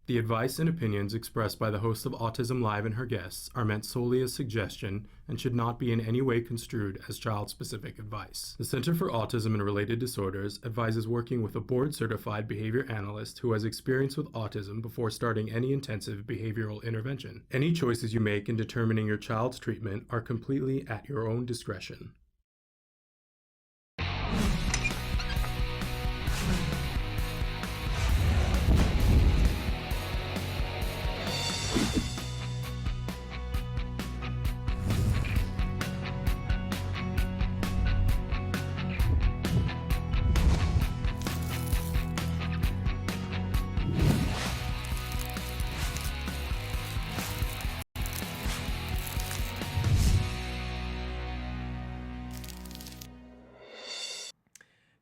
The advice and opinions expressed by the host of Autism Live and her guests are meant solely as suggestion and should not be in any way construed as child-specific advice. The Center for Autism and Related Disorders advises working with a board-certified behavior analyst who has experience with autism before starting any intensive behavioral intervention. Any choices you make in determining your child's treatment are completely at your own discretion.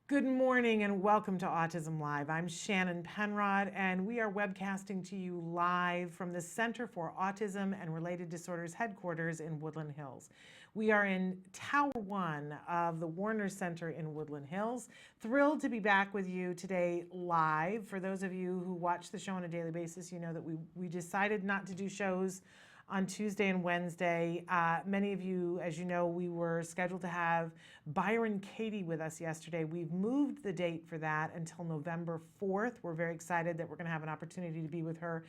Good morning and welcome to Autism Live. I'm Shannon Penrod and we are webcasting to you live from the Center for Autism and Related Disorders headquarters in Woodland Hills. We are in Tower 1 of the Warner Center in Woodland Hills. Thrilled to be back with you today live. For those of you who watch the show on a daily basis, you know that we decided not to do shows on Tuesday and Wednesday. Many of you, as you know, we were scheduled to have Byron Katie with us yesterday. We've moved the date for that until November 4th. We're very excited that we're going to have an opportunity to be with her.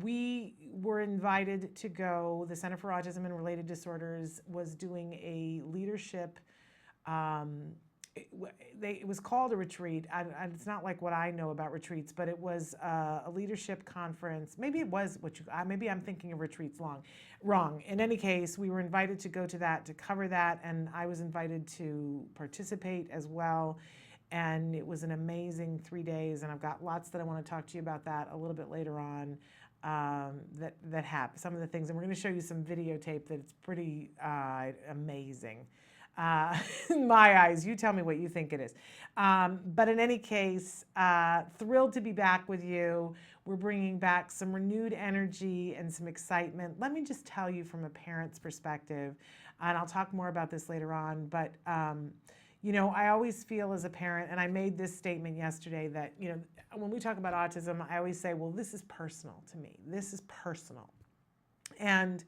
We were invited to go, the Center for Autism and Related Disorders was doing a leadership it was called a retreat. It's not like what I know about retreats, but it was a leadership conference. Maybe it was what you, maybe I'm thinking of retreats wrong. In any case, we were invited to go to that, to cover that, and I was invited to participate as well. And it was an amazing 3 days, and I've got lots that I want to talk to you about that a little bit later on. That happened, some of the things, and we're going to show you some videotape that it's pretty amazing. In my eyes, you tell me what you think it is. But in any case, thrilled to be back with you. We're bringing back some renewed energy and some excitement. Let me just tell you from a parent's perspective, and I'll talk more about this later on, but you know, I always feel as a parent, and I made this statement yesterday that, you know, when we talk about autism, I always say, well, this is personal to me. This is personal. And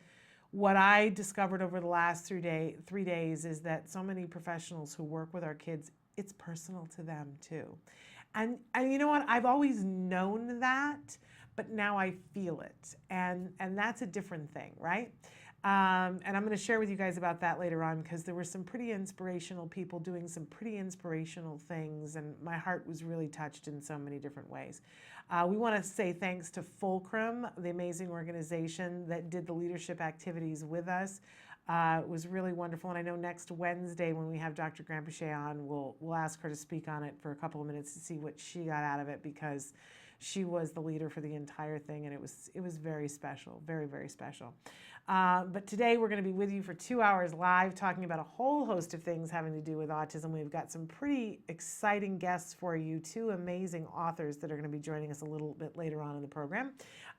what I discovered over the last 3 days is that so many professionals who work with our kids, it's personal to them too. And you know what? I've always known that, but now I feel it. And that's a different thing, right? And I'm going to share with you guys about that later on, because there were some pretty inspirational people doing some pretty inspirational things, and my heart was really touched in so many different ways. We want to say thanks to Fulcrum, the amazing organization that did the leadership activities with us. It was really wonderful, and I know next Wednesday when we have Dr. Grampuchet on, we'll ask her to speak on it for a couple of minutes to see what she got out of it, because she was the leader for the entire thing, and it was very special, very, very special. But today we're going to be with you for 2 hours live, talking about a whole host of things having to do with autism. We've got some pretty exciting guests for you, two amazing authors that are going to be joining us a little bit later on in the program.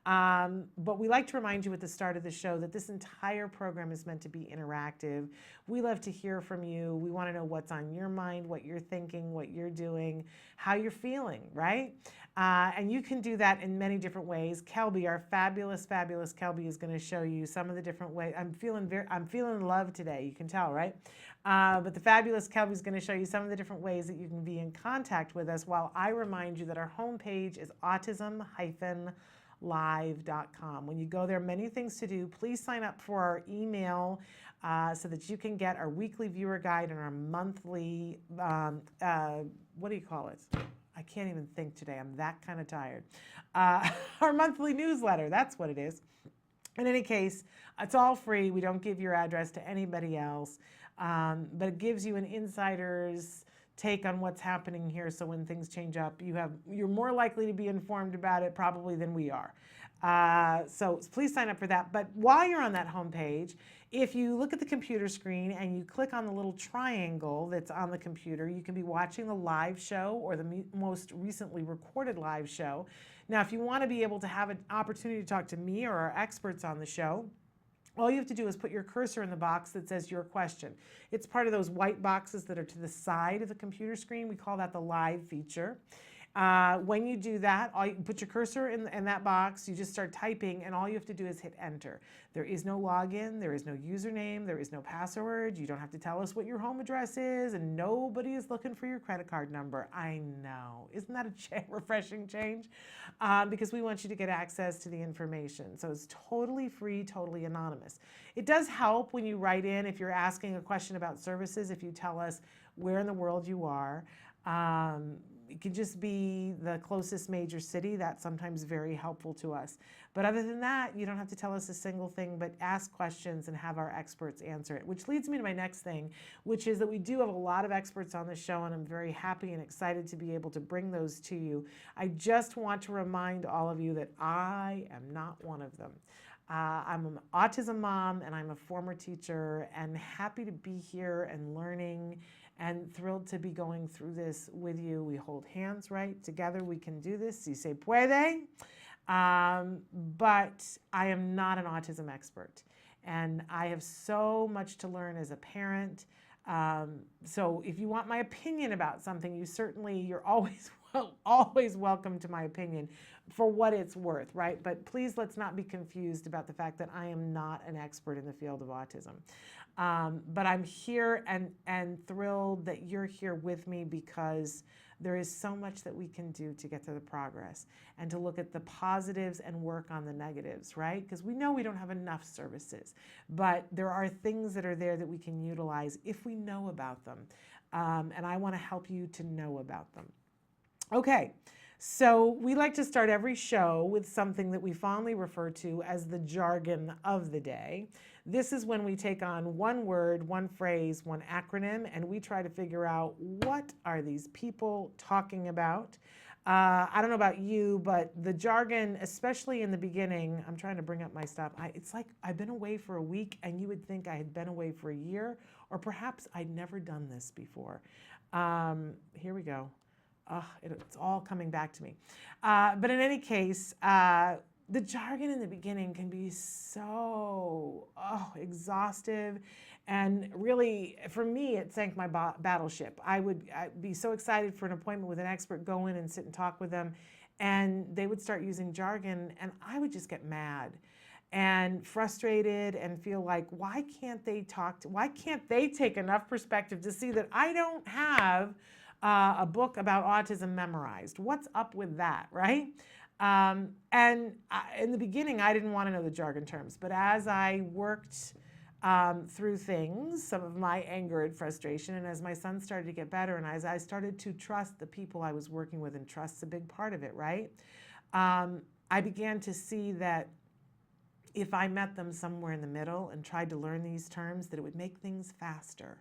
But we like to remind you at the start of the show that this entire program is meant to be interactive. We love to hear from you. We want to know what's on your mind, what you're thinking, what you're doing, how you're feeling, right? And you can do that in many different ways. Kelby, our fabulous Kelby, is going to show you some of the different ways. I'm feeling love today. You can tell, right? But the fabulous Kelby is going to show you some of the different ways that you can be in contact with us, while I remind you that our homepage is autism-live.com. When you go there, many things to do. Please sign up for our email so that you can get our weekly viewer guide and our monthly, what do you call it? I can't even think today. I'm that kind of tired. Our monthly newsletter, that's what it is. In any case, it's all free. We don't give your address to anybody else, but it gives you an insider's take on what's happening here. So when things change up, you're more likely to be informed about it probably than we are. So please sign up for that. But while you're on that homepage, if you look at the computer screen and you click on the little triangle that's on the computer, you can be watching the live show or the most recently recorded live show. Now, if you want to be able to have an opportunity to talk to me or our experts on the show, all you have to do is put your cursor in the box that says your question. It's part of those white boxes that are to the side of the computer screen. We call that the live feature. When you do that, you put your cursor in that box, you just start typing, and all you have to do is hit enter. There is no login, there is no username, there is no password. You don't have to tell us what your home address is, and nobody is looking for your credit card number. I know. Isn't that a refreshing change? Because we want you to get access to the information. So it's totally free, totally anonymous. It does help when you write in, if you're asking a question about services, if you tell us where in the world you are. It could just be the closest major city. That's sometimes very helpful to us. But other than that, you don't have to tell us a single thing, but ask questions and have our experts answer it, which leads me to my next thing, which is that we do have a lot of experts on the show, and I'm very happy and excited to be able to bring those to you. I just want to remind all of you that I am not one of them. I'm an autism mom, and I'm a former teacher, and happy to be here and learning, and thrilled to be going through this with you. We hold hands, right? Together we can do this. Si se puede. But I am not an autism expert. And I have so much to learn as a parent. So if you want my opinion about something, you're always welcome to my opinion for what it's worth, right? But please, let's not be confused about the fact that I am not an expert in the field of autism. But I'm here and thrilled that you're here with me, because there is so much that we can do to get to the progress and to look at the positives and work on the negatives, right? Because we know we don't have enough services, but there are things that are there that we can utilize if we know about them. And I want to help you to know about them. Okay. So we like to start every show with something that we fondly refer to as the jargon of the day. This is when we take on one word, one phrase, one acronym, and we try to figure out, what are these people talking about? I don't know about you, but the jargon, especially in the beginning, I'm trying to bring up my stuff. It's like I've been away for a week, and you would think I had been away for a year, or perhaps I'd never done this before. Here we go. It's all coming back to me. But in any case, the jargon in the beginning can be so exhaustive. And really, for me, it sank my battleship. I'd be so excited for an appointment with an expert, go in and sit and talk with them, and they would start using jargon, and I would just get mad and frustrated and feel like, why can't they take enough perspective to see that I don't have a book about autism memorized? What's up with that, right? In the beginning, I didn't want to know the jargon terms, but as I worked through things, some of my anger and frustration, and as my son started to get better, and as I started to trust the people I was working with, and trust's a big part of it, right? I began to see that if I met them somewhere in the middle and tried to learn these terms, that it would make things faster,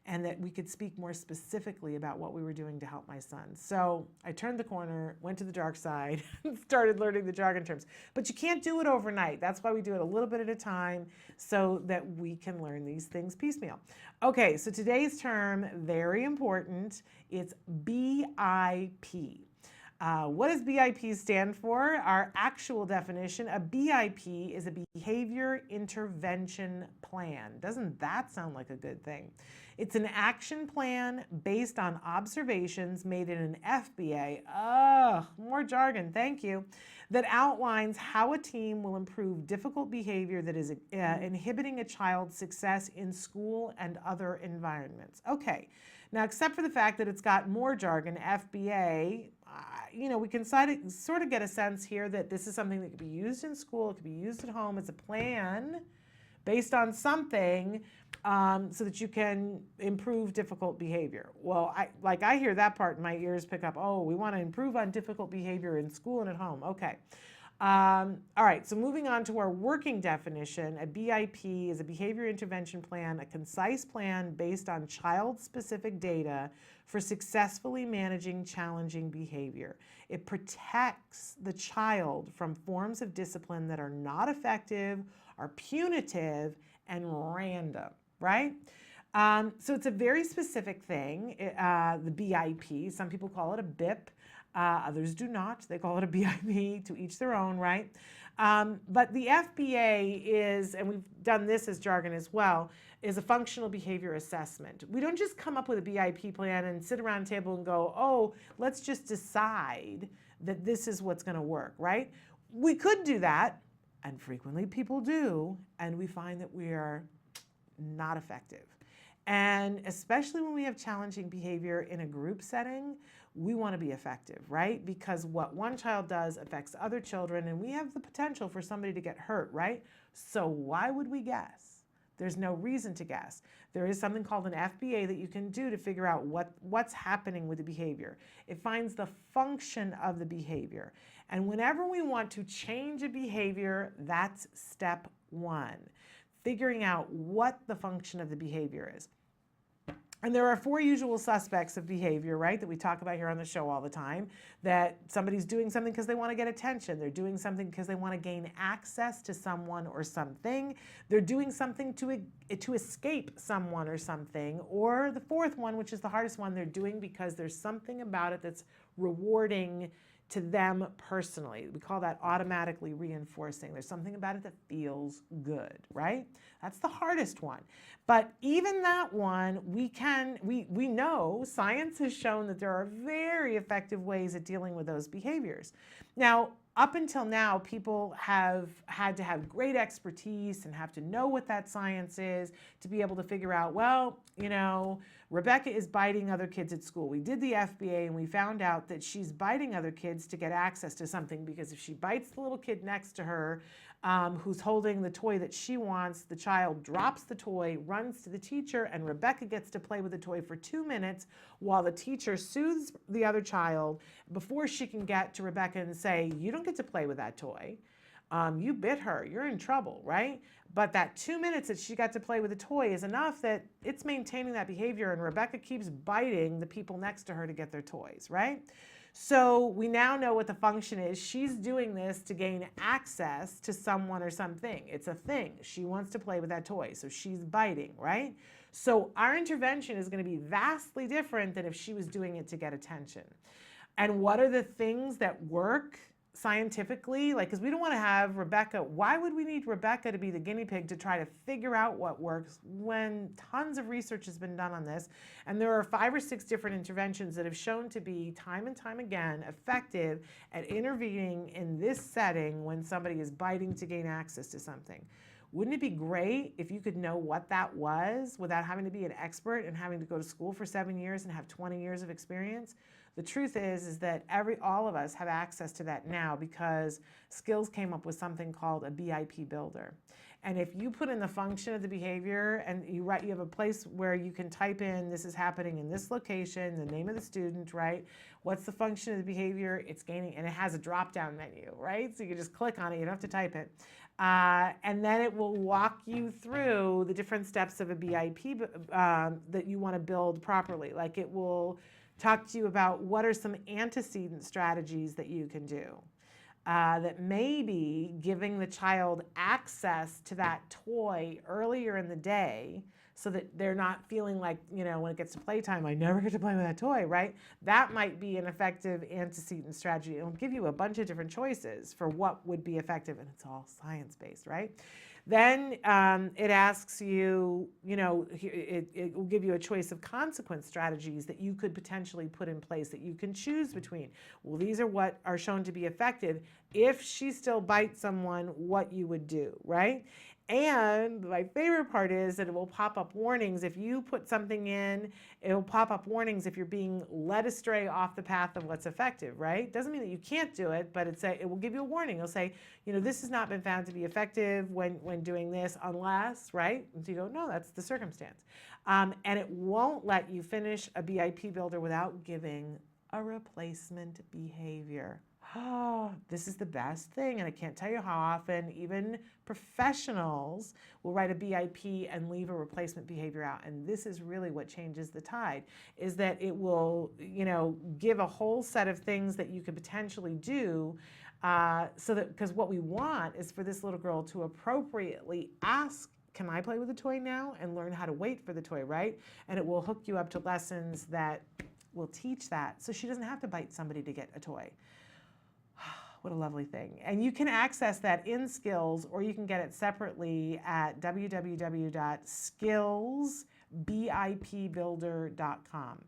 and that we could speak more specifically about what we were doing to help my son. So I turned the corner, went to the dark side, and started learning the jargon terms. But you can't do it overnight. That's why we do it a little bit at a time, so that we can learn these things piecemeal. Okay, so today's term, very important, it's BIP. What does BIP stand for? Our actual definition, a BIP is a behavior intervention plan. Doesn't that sound like a good thing? It's an action plan based on observations made in an FBA, more jargon, thank you, that outlines how a team will improve difficult behavior that is inhibiting a child's success in school and other environments. Okay, now except for the fact that it's got more jargon, FBA, we can sort of get a sense here that this is something that could be used in school, it could be used at home. It's a plan based on something so that you can improve difficult behavior. Well, I hear that part and my ears pick up, we want to improve on difficult behavior in school and at home. Okay. All right, so moving on to our working definition, a BIP is a behavior intervention plan, a concise plan based on child-specific data for successfully managing challenging behavior. It protects the child from forms of discipline that are not effective, are punitive, and random, right? So it's a very specific thing, the BIP. Some people call it a BIP. Others do not. They call it a BIP, to each their own, right? But the FBA is, and we've done this as jargon as well, is a functional behavior assessment. We don't just come up with a BIP plan and sit around a table and go, oh, let's just decide that this is what's going to work, right? We could do that, and frequently people do, and we find that we are not effective. And especially when we have challenging behavior in a group setting, we want to be effective, right? Because what one child does affects other children, and we have the potential for somebody to get hurt, right? So why would we guess? There's no reason to guess. There is something called an FBA that you can do to figure out what's happening with the behavior. It finds the function of the behavior. And whenever we want to change a behavior, that's step one, figuring out what the function of the behavior is. And there are 4 usual suspects of behavior, right, that we talk about here on the show all the time. That somebody's doing something because they want to get attention. They're doing something because they want to gain access to someone or something. They're doing something to escape someone or something. Or the 4th one, which is the hardest one, they're doing because there's something about it that's rewarding to them personally. We call that automatically reinforcing. There's something about it that feels good, right? That's the hardest one. But even that one, we know, science has shown that there are very effective ways at dealing with those behaviors. Now, up until now, people have had to have great expertise and have to know what that science is to be able to figure out, well, you know, Rebecca is biting other kids at school. We did the FBA and we found out that she's biting other kids to get access to something, because if she bites the little kid next to her who's holding the toy that she wants, the child drops the toy, runs to the teacher, and Rebecca gets to play with the toy for 2 minutes while the teacher soothes the other child before she can get to Rebecca and say, you don't get to play with that toy. You bit her, you're in trouble, right? But that 2 minutes that she got to play with the toy is enough that it's maintaining that behavior, and Rebecca keeps biting the people next to her to get their toys, right? So we now know what the function is. She's doing this to gain access to someone or something. It's a thing. She wants to play with that toy, so she's biting, right? So our intervention is going to be vastly different than if she was doing it to get attention. And what are the things that work scientifically? Like, because we don't want to have Rebecca. Why would we need Rebecca to be the guinea pig to try to figure out what works when tons of research has been done on this? And there are 5 or 6 different interventions that have shown to be time and time again effective at intervening in this setting when somebody is biting to gain access to something. Wouldn't it be great if you could know what that was without having to be an expert and having to go to school for 7 years and have 20 years of experience? The truth is that all of us have access to that now, because Skills came up with something called a BIP builder. And if you put in the function of the behavior and you have a place where you can type in, this is happening in this location, the name of the student, right? What's the function of the behavior? It's gaining, and it has a drop-down menu, right? So you can just click on it, you don't have to type it. And then it will walk you through the different steps of a BIP that you want to build properly. Like, it will talk to you about what are some antecedent strategies that you can do. That maybe giving the child access to that toy earlier in the day so that they're not feeling like, you know, when it gets to playtime, I never get to play with that toy, right? That might be an effective antecedent strategy. It'll give you a bunch of different choices for what would be effective, and it's all science-based, right? Then it asks you, you know, it will give you a choice of consequence strategies that you could potentially put in place that you can choose between. Well, these are what are shown to be effective. If she still bites someone, what you would do, right? And my favorite part is that it will pop up warnings. If you put something in, it will pop up warnings if you're being led astray off the path of what's effective, right? Doesn't mean that you can't do it, but it will give you a warning. It'll say, you know, this has not been found to be effective when doing this unless, right? And so you go, no, that's the circumstance. And it won't let you finish a BIP builder without giving a replacement behavior. Oh, this is the best thing, and I can't tell you how often even professionals will write a BIP and leave a replacement behavior out. And this is really what changes the tide, is that it will, you know, give a whole set of things that you could potentially do so that, because what we want is for this little girl to appropriately ask, can I play with the toy now? And learn how to wait for the toy, right? And it will hook you up to lessons that will teach that so she doesn't have to bite somebody to get a toy. What a lovely thing. And you can access that in Skills, or you can get it separately at www.skillsbipbuilder.com.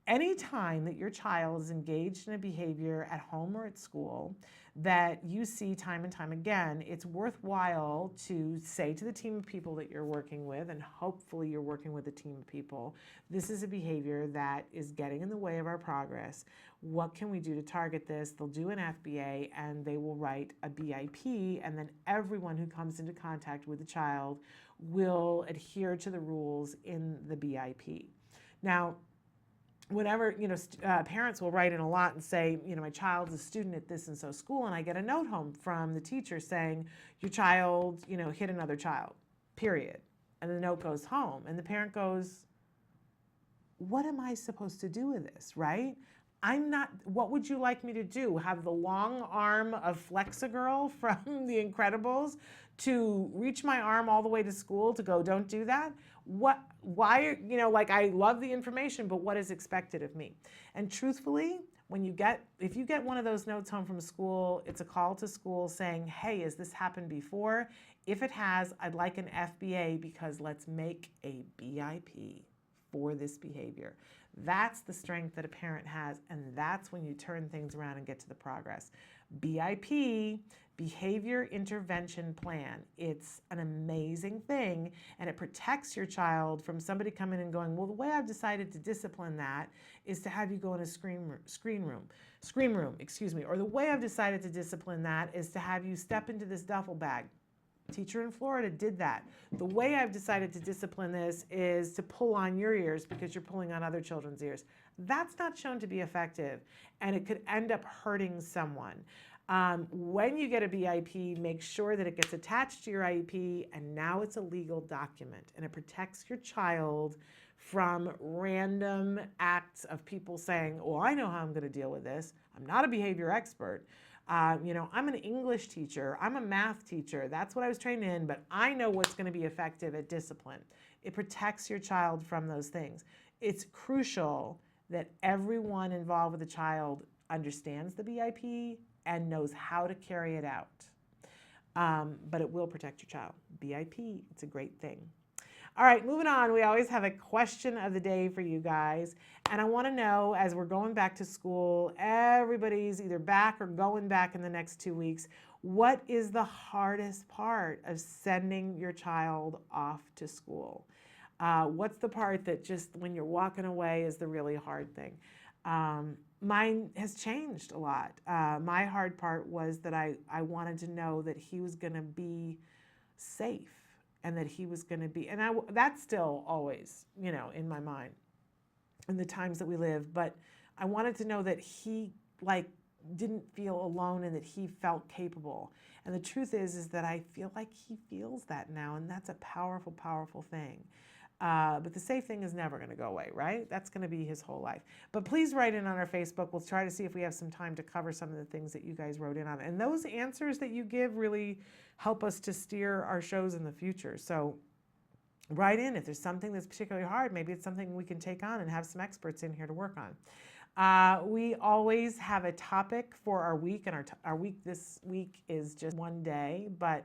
Anytime that your child is engaged in a behavior at home or at school that you see time and time again, it's worthwhile to say to the team of people that you're working with, and hopefully you're working with a team of people, this is a behavior that is getting in the way of our progress. What can we do to target this? They'll do an FBA and they will write a BIP, and then everyone who comes into contact with the child will adhere to the rules in the BIP. Now, whenever, parents will write in a lot and say, my child's a student at this and so school, and I get a note home from the teacher saying, your child, hit another child, period. And the note goes home, and the parent goes, what am I supposed to do with this, right? What would you like me to do? Have the long arm of Flex-A-Girl from The Incredibles to reach my arm all the way to school to go, don't do that? Why, I love the information, but what is expected of me? And truthfully, if you get one of those notes home from school, it's a call to school saying, hey, has this happened before? If it has, I'd like an FBA because let's make a BIP for this behavior. That's the strength that a parent has, and that's when you turn things around and get to the progress. BIP, Behavior Intervention Plan. It's an amazing thing, and it protects your child from somebody coming and going, well, the way I've decided to discipline that is to have you go in a scream room, or the way I've decided to discipline that is to have you step into this duffel bag. Teacher in Florida did that. The way I've decided to discipline this is to pull on your ears because you're pulling on other children's ears. That's not shown to be effective, and it could end up hurting someone. When you get a BIP, make sure that it gets attached to your IEP, and now it's a legal document, and it protects your child from random acts of people saying, oh, I know how I'm going to deal with this. I'm not a behavior expert. I'm an English teacher. I'm a math teacher. That's what I was trained in, but I know what's going to be effective at discipline. It protects your child from those things. It's crucial that everyone involved with the child understands the BIP and knows how to carry it out. But it will protect your child. BIP, it's a great thing. All right, moving on. We always have a question of the day for you guys. And I want to know, as we're going back to school, everybody's either back or going back in the next 2 weeks, what is the hardest part of sending your child off to school? What's the part that just when you're walking away is the really hard thing? Mine has changed a lot. My hard part was that I wanted to know that he was going to be safe, and that he was going to be, and that's still always, in my mind, in the times that we live, but I wanted to know that he didn't feel alone and that he felt capable. And the truth is that I feel like he feels that now, and that's a powerful, powerful thing. But the safe thing is never going to go away, right? That's going to be his whole life. But please write in on our Facebook. We'll try to see if we have some time to cover some of the things that you guys wrote in on. And those answers that you give really help us to steer our shows in the future. So write in if there's something that's particularly hard. Maybe it's something we can take on and have some experts in here to work on. We always have a topic for our week, and our week this week is just one day, but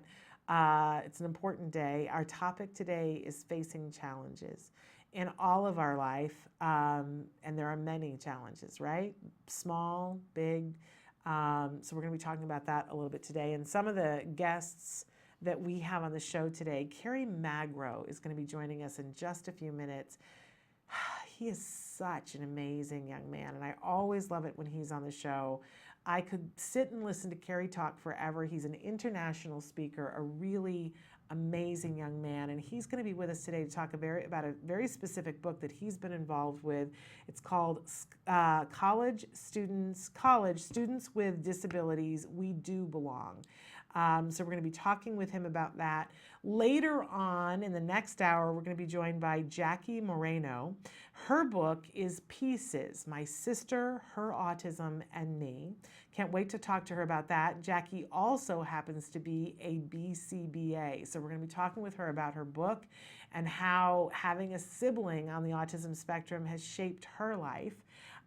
it's an important day. Our topic today is facing challenges in all of our life, and there are many challenges, right? Small, big. So we're going to be talking about that a little bit today. And some of the guests that we have on the show today, Carrie Magro is going to be joining us in just a few minutes. He is such an amazing young man, and I always love it when he's on the show. I could sit and listen to Carrie talk forever. He's an international speaker, a really amazing young man, and he's going to be with us today to talk about a very specific book that he's been involved with. It's called College Students with Disabilities, We Do Belong. So we're going to be talking with him about that. Later on in the next hour, we're going to be joined by Jackie Moreno. Her book is Pieces, My Sister, Her Autism, and Me. Can't wait to talk to her about that. Jackie also happens to be a BCBA. So we're going to be talking with her about her book and how having a sibling on the autism spectrum has shaped her life.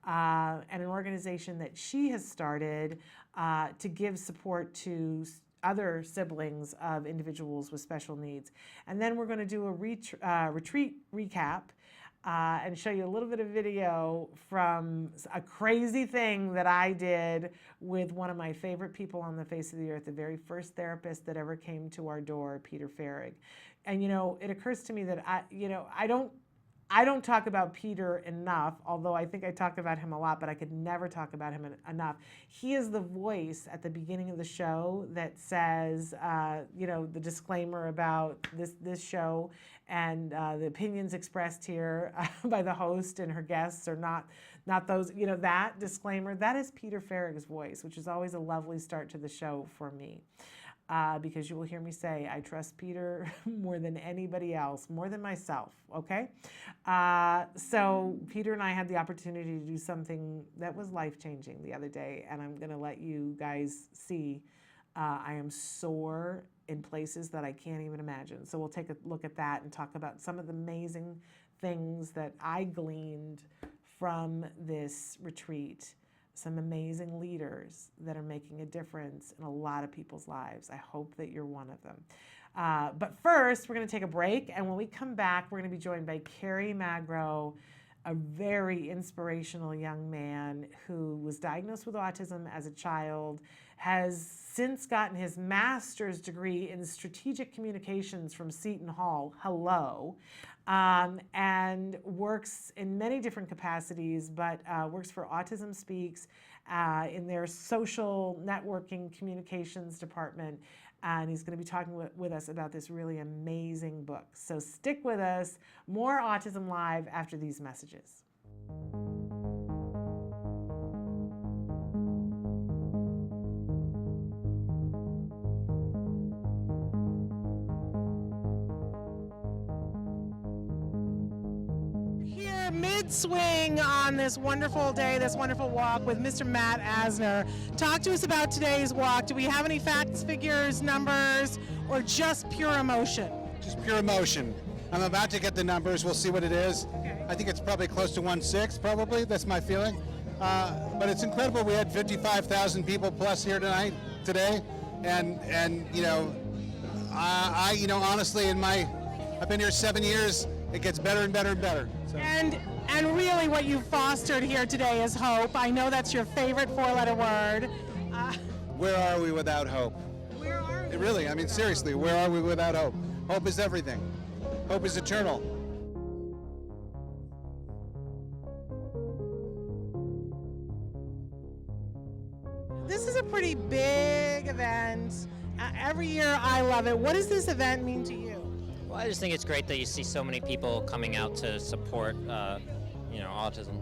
and an organization that she has started to give support to other siblings of individuals with special needs. And then we're going to do a retreat recap and show you a little bit of video from a crazy thing that I did with one of my favorite people on the face of the earth, the very first therapist that ever came to our door, Peter Farrig. And it occurs to me that I don't talk about Peter enough, although I think I talk about him a lot, but I could never talk about him enough. He is the voice at the beginning of the show that says, the disclaimer about this show and the opinions expressed here by the host and her guests are not those, that disclaimer, that is Peter Farrig's voice, which is always a lovely start to the show for me. Because you will hear me say, I trust Peter more than anybody else, more than myself, okay? So Peter and I had the opportunity to do something that was life-changing the other day, and I'm gonna let you guys see I am sore in places that I can't even imagine. So we'll take a look at that and talk about some of the amazing things that I gleaned from this retreat. Some amazing leaders that are making a difference in a lot of people's lives. I hope that you're one of them. But first, we're going to take a break, and when we come back, we're going to be joined by Carrie Magro, a very inspirational young man who was diagnosed with autism as a child, has since gotten his master's degree in strategic communications from Seton Hall, and works in many different capacities, but works for Autism Speaks in their social networking communications department. And he's going to be talking with us about this really amazing book. So stick with us. More Autism Live after these messages. Mid-swing on this wonderful day, this wonderful walk with Mr. Matt Asner. Talk to us about today's walk. Do we have any facts, figures, numbers, or just pure emotion? Just pure emotion. I'm about to get the numbers. We'll see what it is. Okay. I think it's probably close to 1.6, probably. That's my feeling. But it's incredible. We had 55,000 people plus here today, and honestly, I've been here 7 years. It gets better and better and better. So. And really what you've fostered here today is hope. I know that's your favorite four-letter word. Where are we without hope? Where are we? Really, I mean, seriously, where are we without hope? Hope is everything. Hope is eternal. This is a pretty big event. Every year I love it. What does this event mean to you? Well, I just think it's great that you see so many people coming out to support, autism.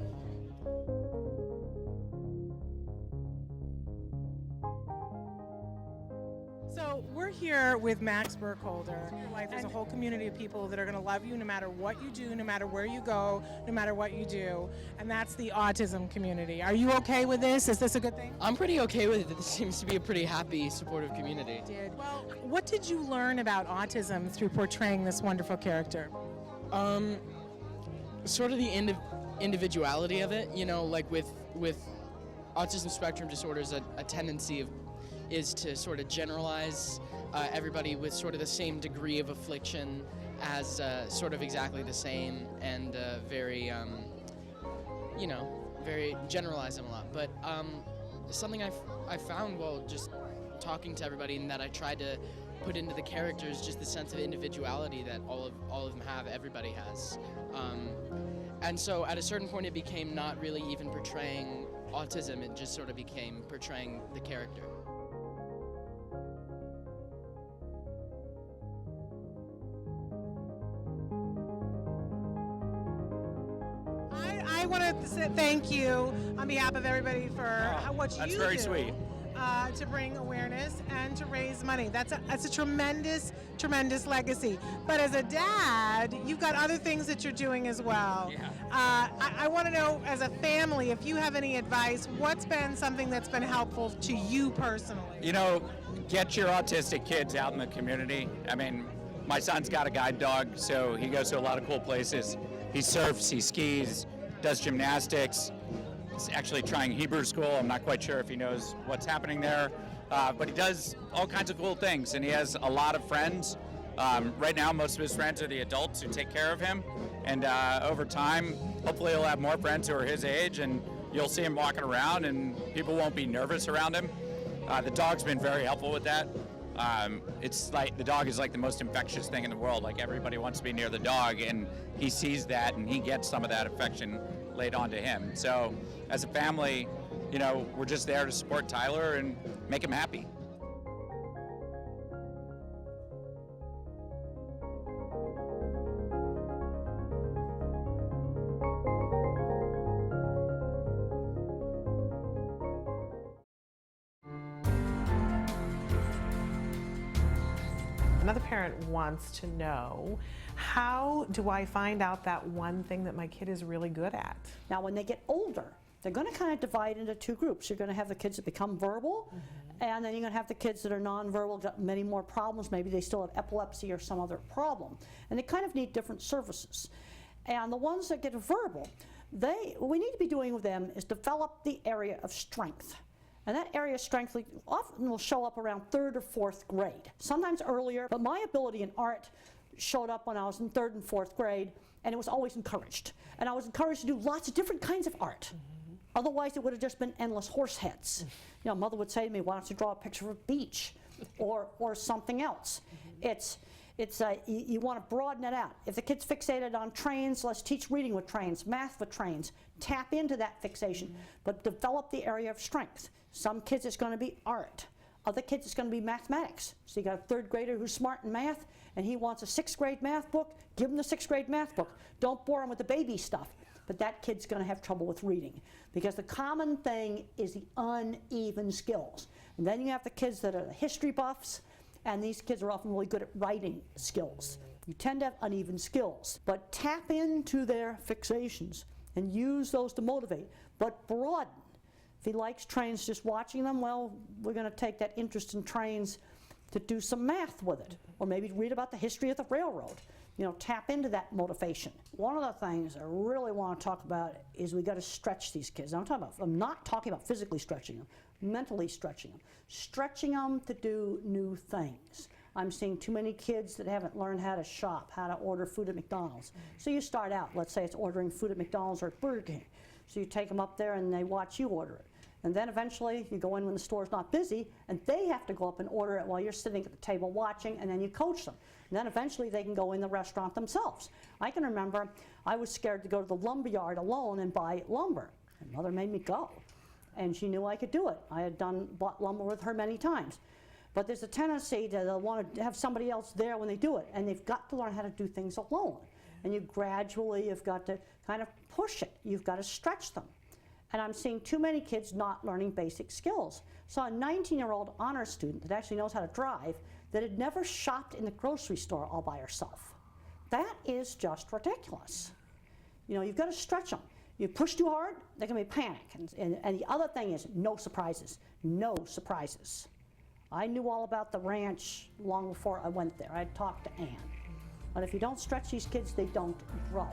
So we're here with Max Burkholder. In your life, there's a whole community of people that are going to love you no matter what you do, no matter where you go, no matter what you do, and that's the autism community. Are you okay with this? Is this a good thing? I'm pretty okay with it. This seems to be a pretty happy, supportive community. Well, what did you learn about autism through portraying this wonderful character? Sort of the individuality of it, like with autism spectrum disorders, a tendency is to sort of generalize everybody with sort of the same degree of affliction as sort of exactly the same, and very generalize them a lot. But something I found while just talking to everybody, and that I tried to put into the characters, just the sense of individuality that all of them have, everybody has. And so at a certain point it became not really even portraying autism, it just sort of became portraying the character. I want to thank you on behalf of everybody for what you do. That's very sweet. To bring awareness and to raise money. That's a tremendous, tremendous legacy. But as a dad, you've got other things that you're doing as well. Yeah. I want to know, as a family, if you have any advice, what's been something that's been helpful to you personally? Get your autistic kids out in the community. I mean, my son's got a guide dog, so he goes to a lot of cool places. He surfs, he skis, does gymnastics. He's actually trying Hebrew school. I'm not quite sure if he knows what's happening there, but he does all kinds of cool things, and he has a lot of friends. Right now, most of his friends are the adults who take care of him, and over time, hopefully he'll have more friends who are his age, and you'll see him walking around, and people won't be nervous around him. The dog's been very helpful with that. It's like the dog is like the most infectious thing in the world. Like everybody wants to be near the dog, and he sees that, and he gets some of that affection laid onto him. So as a family, you know, we're just there to support Tyler and make him happy. Another parent wants to know, how do I find out that one thing that my kid is really good at? Now, when they get older, they're going to kind of divide into two groups. You're going to have the kids that become verbal, and then you're going to have the kids that are nonverbal, got many more problems. Maybe they still have epilepsy or some other problem. And they kind of need different services. And the ones that get verbal, what we need to be doing with them is develop the area of strength. And that area of strength often will show up around 3rd or 4th grade, sometimes earlier, but my ability in art showed up when I was in 3rd and 4th grade, and it was always encouraged. And I was encouraged to do lots of different kinds of art. Otherwise, it would have just been endless horse heads. You know, Mother would say to me, why don't you draw a picture of a beach or something else? You want to broaden it out. If the kid's fixated on trains, let's teach reading with trains, math with trains. Tap into that fixation, but develop the area of strength. Some kids it's going to be art. Other kids it's going to be mathematics. So you got a 3rd grader who's smart in math, and he wants a 6th grade math book. Give him the 6th grade math book. Don't bore him with the baby stuff. But that kid's going to have trouble with reading, because the common thing is the uneven skills. And then you have the kids that are the history buffs, and these kids are often really good at writing skills. You tend to have uneven skills, but tap into their fixations and use those to motivate, but broaden. If he likes trains, just watching them, well, we're going to take that interest in trains to do some math with it, or maybe read about the history of the railroad. You know, tap into that motivation. One of the things I really want to talk about is we got to stretch these kids. I'm not talking about physically stretching them, mentally stretching them to do new things. I'm seeing too many kids that haven't learned how to shop, how to order food at McDonald's. So you start out, let's say it's ordering food at McDonald's or at Burger King. So you take them up there and they watch you order it. And then eventually you go in when the store's not busy, and they have to go up and order it while you're sitting at the table watching, and then you coach them. And then eventually they can go in the restaurant themselves. I can remember I was scared to go to the lumber yard alone and buy lumber. And Mother made me go. And she knew I could do it. I had bought lumber with her many times. But there's a tendency to want to have somebody else there when they do it, and they've got to learn how to do things alone. And you gradually have got to kind of push it. You've got to stretch them. And I'm seeing too many kids not learning basic skills. Saw a 19-year-old honor student that actually knows how to drive that had never shopped in the grocery store all by herself. That is just ridiculous. You know, you've got to stretch them. You push too hard, there can be panic. And the other thing is no surprises. No surprises. I knew all about the ranch long before I went there. I talked to Ann. But if you don't stretch these kids, they don't grow.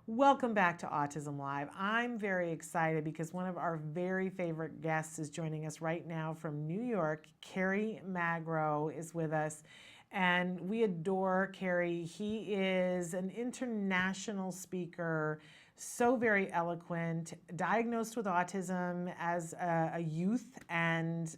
Welcome back to Autism Live. I'm very excited because one of our very favorite guests is joining us right now from New York. Carrie Magro is with us, and we adore Carrie. He is an international speaker, so very eloquent, diagnosed with autism as a youth, and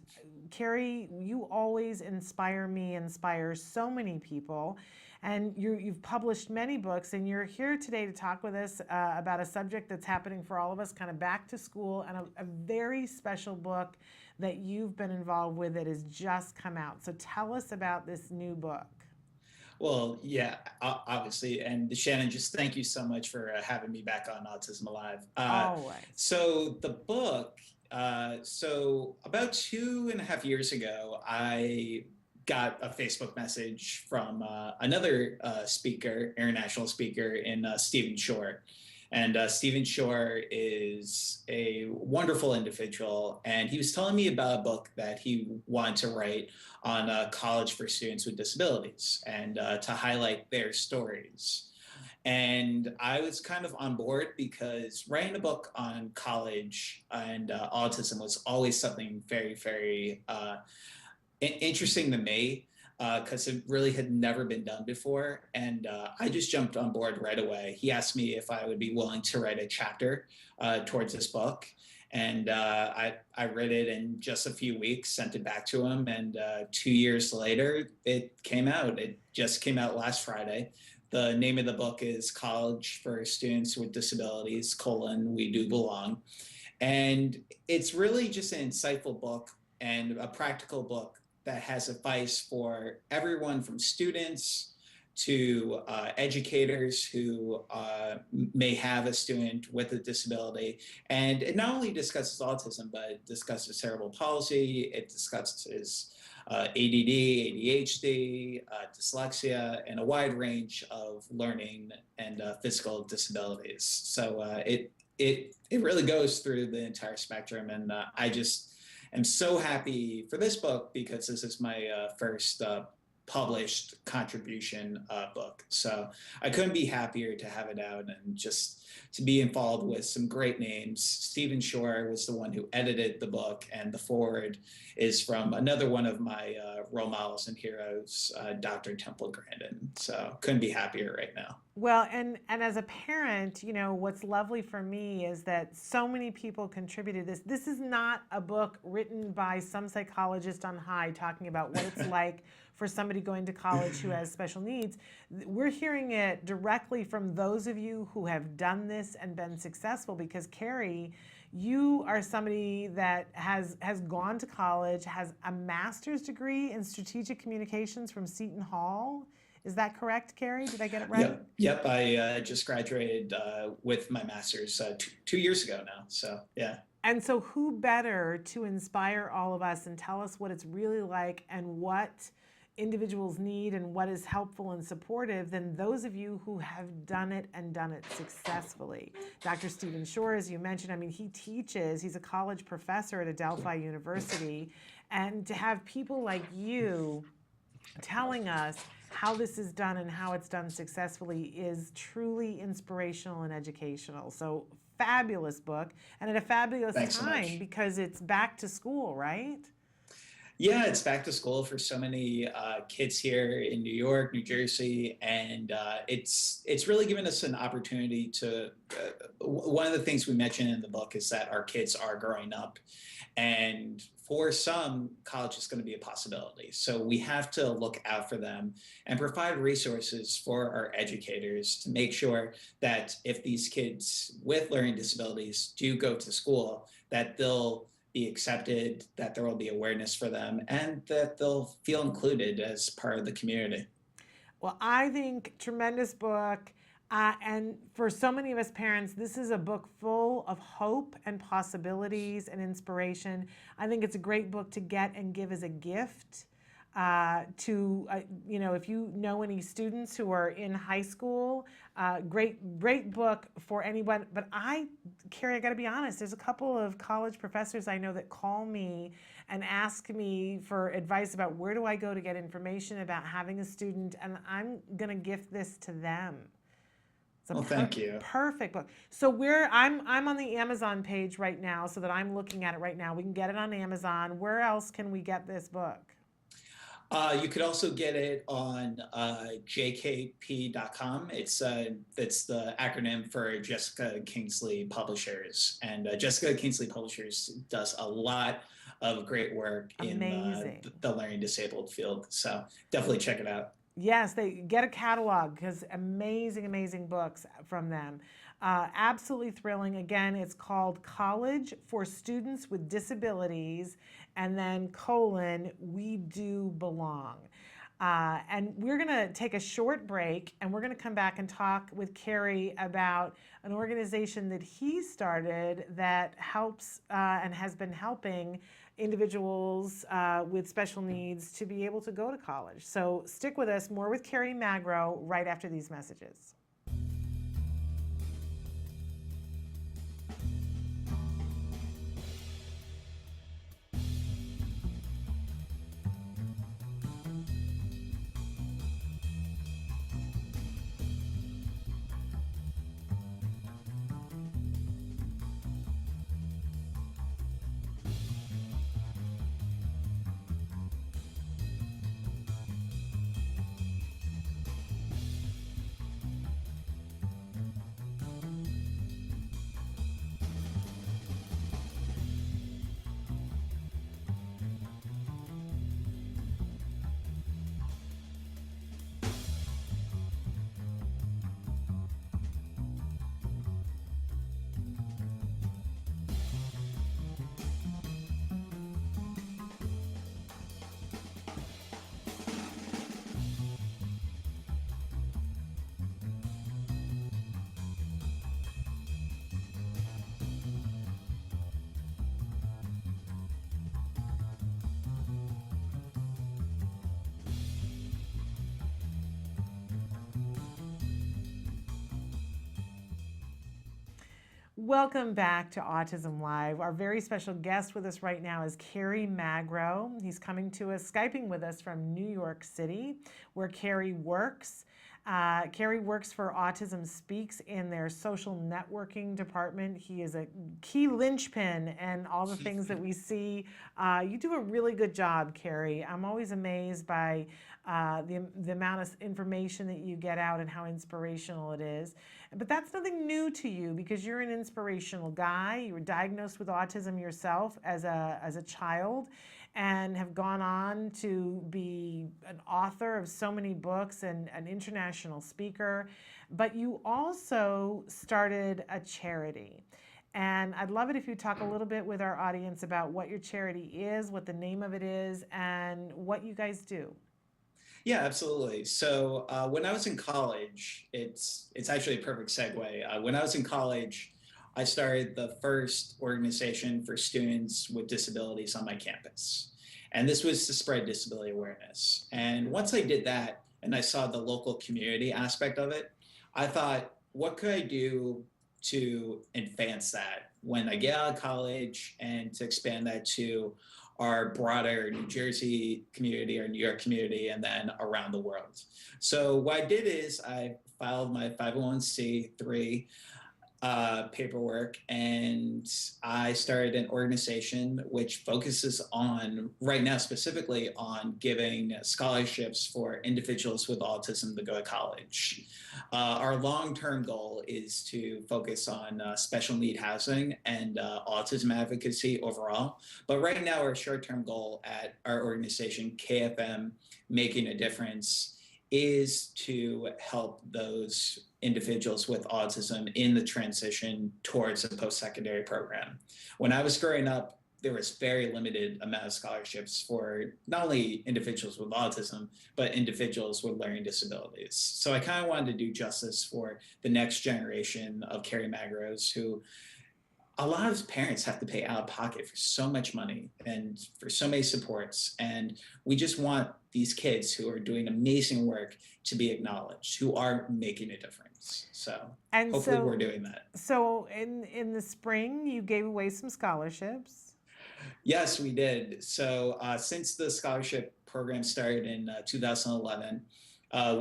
Carrie, you always inspire me, inspire so many people. And you've published many books, and you're here today to talk with us about a subject that's happening for all of us, kind of back to school, and a very special book that you've been involved with that has just come out. So tell us about this new book. Well, yeah, obviously. And Shannon, just thank you so much for having me back on Autism Live. Always. So the book, so about 2.5 years ago, I got a Facebook message from another speaker, international speaker in Stephen Shore. And Stephen Shore is a wonderful individual. And he was telling me about a book that he wanted to write on college for students with disabilities and to highlight their stories. And I was kind of on board because writing a book on college and autism was always something very, very interesting to me because it really had never been done before. And I just jumped on board right away. He asked me if I would be willing to write a chapter towards this book. And I read it in just a few weeks, sent it back to him. And 2 years later, it came out. It just came out last Friday. The name of the book is College for Students with Disabilities, We Do Belong. And it's really just an insightful book and a practical book that has advice for everyone from students to educators who may have a student with a disability. And it not only discusses autism, but it discusses cerebral palsy, it discusses ADD, ADHD, dyslexia, and a wide range of learning and physical disabilities. So it really goes through the entire spectrum, and I just am so happy for this book because this is my first published contribution book. So I couldn't be happier to have it out and just to be involved with some great names. Stephen Shore was the one who edited the book, and the foreword is from another one of my role models and heroes, Dr. Temple Grandin. So couldn't be happier right now. Well, and as a parent, you know, what's lovely for me is that so many people contributed this. This is not a book written by some psychologist on high talking about what it's like for somebody going to college who has special needs. We're hearing it directly from those of you who have done this and been successful, because Carrie, you are somebody that has gone to college, has a master's degree in strategic communications from Seton Hall. Is that correct, Carrie? Did I get it right? Yep. I just graduated with my master's 2 years ago now. So, yeah. And so who better to inspire all of us and tell us what it's really like and what individuals need and what is helpful and supportive than those of you who have done it and done it successfully. Dr. Stephen Shore, as you mentioned, I mean, he teaches, he's a college professor at Adelphi University, and to have people like you telling us how this is done and how it's done successfully is truly inspirational and educational. So fabulous book, and at a fabulous time because it's back to school, right? Yeah, it's back to school for so many kids here in New York, New Jersey, and it's really given us an opportunity to. One of the things we mentioned in the book is that our kids are growing up, and for some, college is going to be a possibility. So we have to look out for them and provide resources for our educators to make sure that if these kids with learning disabilities do go to school, that they'll be accepted, that there will be awareness for them, and that they'll feel included as part of the community. Well, I think tremendous book. And for so many of us parents, this is a book full of hope and possibilities and inspiration. I think it's a great book to get and give as a gift you know, if you know any students who are in high school, great book for anyone. But Carrie, I gotta be honest, there's a couple of college professors I know that call me and ask me for advice about where do I go to get information about having a student, and I'm gonna gift this to them. Well, thank you. Perfect book. So I'm on the Amazon page right now, so that I'm looking at it right now. We can get it on Amazon. Where else can we get this book? You could also get it on jkp.com. It's the acronym for Jessica Kingsley Publishers, and Jessica Kingsley Publishers does a lot of great work in the learning disabled field. So definitely check it out. Yes, they get a catalog because amazing books from them. Absolutely thrilling. Again, it's called College for Students with Disabilities, and then : We Do Belong. And we're going to take a short break, and we're going to come back and talk with Carrie about an organization that he started that helps and has been helping individuals with special needs to be able to go to college. So stick with us. More with Carrie Magro right after these messages. Welcome back to Autism Live. Our very special guest with us right now is Kerry Magro. He's coming to us, Skyping with us from New York City, where Kerry works. Kerry works for Autism Speaks in their social networking department. He is a key linchpin and all the things that we see. You do a really good job, Kerry. I'm always amazed by the amount of information that you get out and how inspirational it is. But that's nothing new to you because you're an inspirational guy. You were diagnosed with autism yourself as a child and have gone on to be an author of so many books and an international speaker. But you also started a charity. And I'd love it if you talk a little bit with our audience about what your charity is, what the name of it is, and what you guys do. Yeah, absolutely. So when I was in college, it's actually a perfect segue. When I was in college, I started the first organization for students with disabilities on my campus. And this was to spread disability awareness. And once I did that and I saw the local community aspect of it, I thought, what could I do to advance that when I get out of college and to expand that to our broader New Jersey community or New York community and then around the world. So what I did is I filed my 501c3 paperwork, and I started an organization which focuses on, right now specifically, on giving scholarships for individuals with autism to go to college. Our long-term goal is to focus on special need housing and autism advocacy overall. But right now, our short-term goal at our organization, KFM Making a Difference, is to help those individuals with autism in the transition towards a post-secondary program. When I was growing up, there was very limited amount of scholarships for not only individuals with autism, but individuals with learning disabilities. So I kind of wanted to do justice for the next generation of Kerry Magros, who a lot of parents have to pay out of pocket for so much money and for so many supports. And we just want these kids who are doing amazing work to be acknowledged, who are making a difference. So And hopefully so, we're doing that. So in the spring, you gave away some scholarships. Yes, we did. So since the scholarship program started in 2011,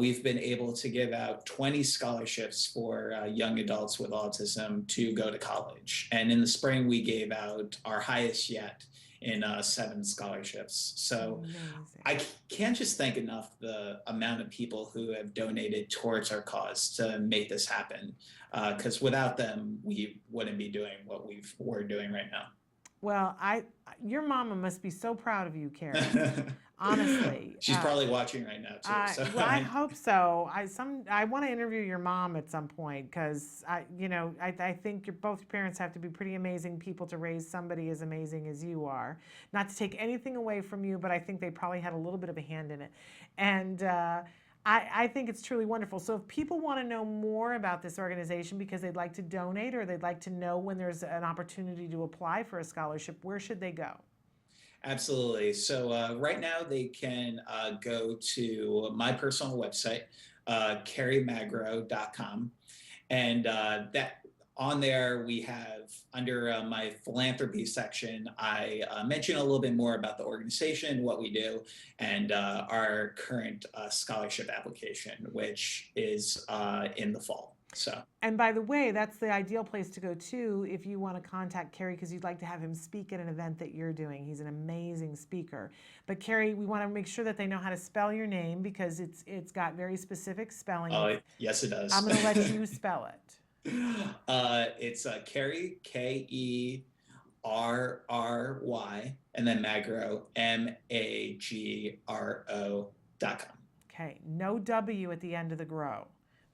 we've been able to give out 20 scholarships for young adults with autism to go to college. And in the spring, we gave out our highest yet in 7 scholarships. So Amazing. I can't just thank enough the amount of people who have donated towards our cause to make this happen. Because without them, we wouldn't be doing what we're doing right now. Well, your mama must be so proud of you, Kerry. Honestly, she's probably watching right now too. So. Well, I hope so. I want to interview your mom at some point because I think both your parents have to be pretty amazing people to raise somebody as amazing as you are. Not to take anything away from you, but I think they probably had a little bit of a hand in it. And I think it's truly wonderful. So if people want to know more about this organization because they'd like to donate or they'd like to know when there's an opportunity to apply for a scholarship, where should they go? Absolutely. So right now they can go to my personal website, kerrymagro.com. And that on there we have, under my philanthropy section, I mention a little bit more about the organization, what we do, and our current scholarship application, which is in the fall. So. And by the way, that's the ideal place to go to if you want to contact Kerry because you'd like to have him speak at an event that you're doing. He's an amazing speaker. But Kerry, we want to make sure that they know how to spell your name because it's got very specific spelling. Oh, yes, it does. I'm going to let you spell it. It's Kerry, Kerry, and then Magro, Magro.com. Okay, no W at the end of the grow.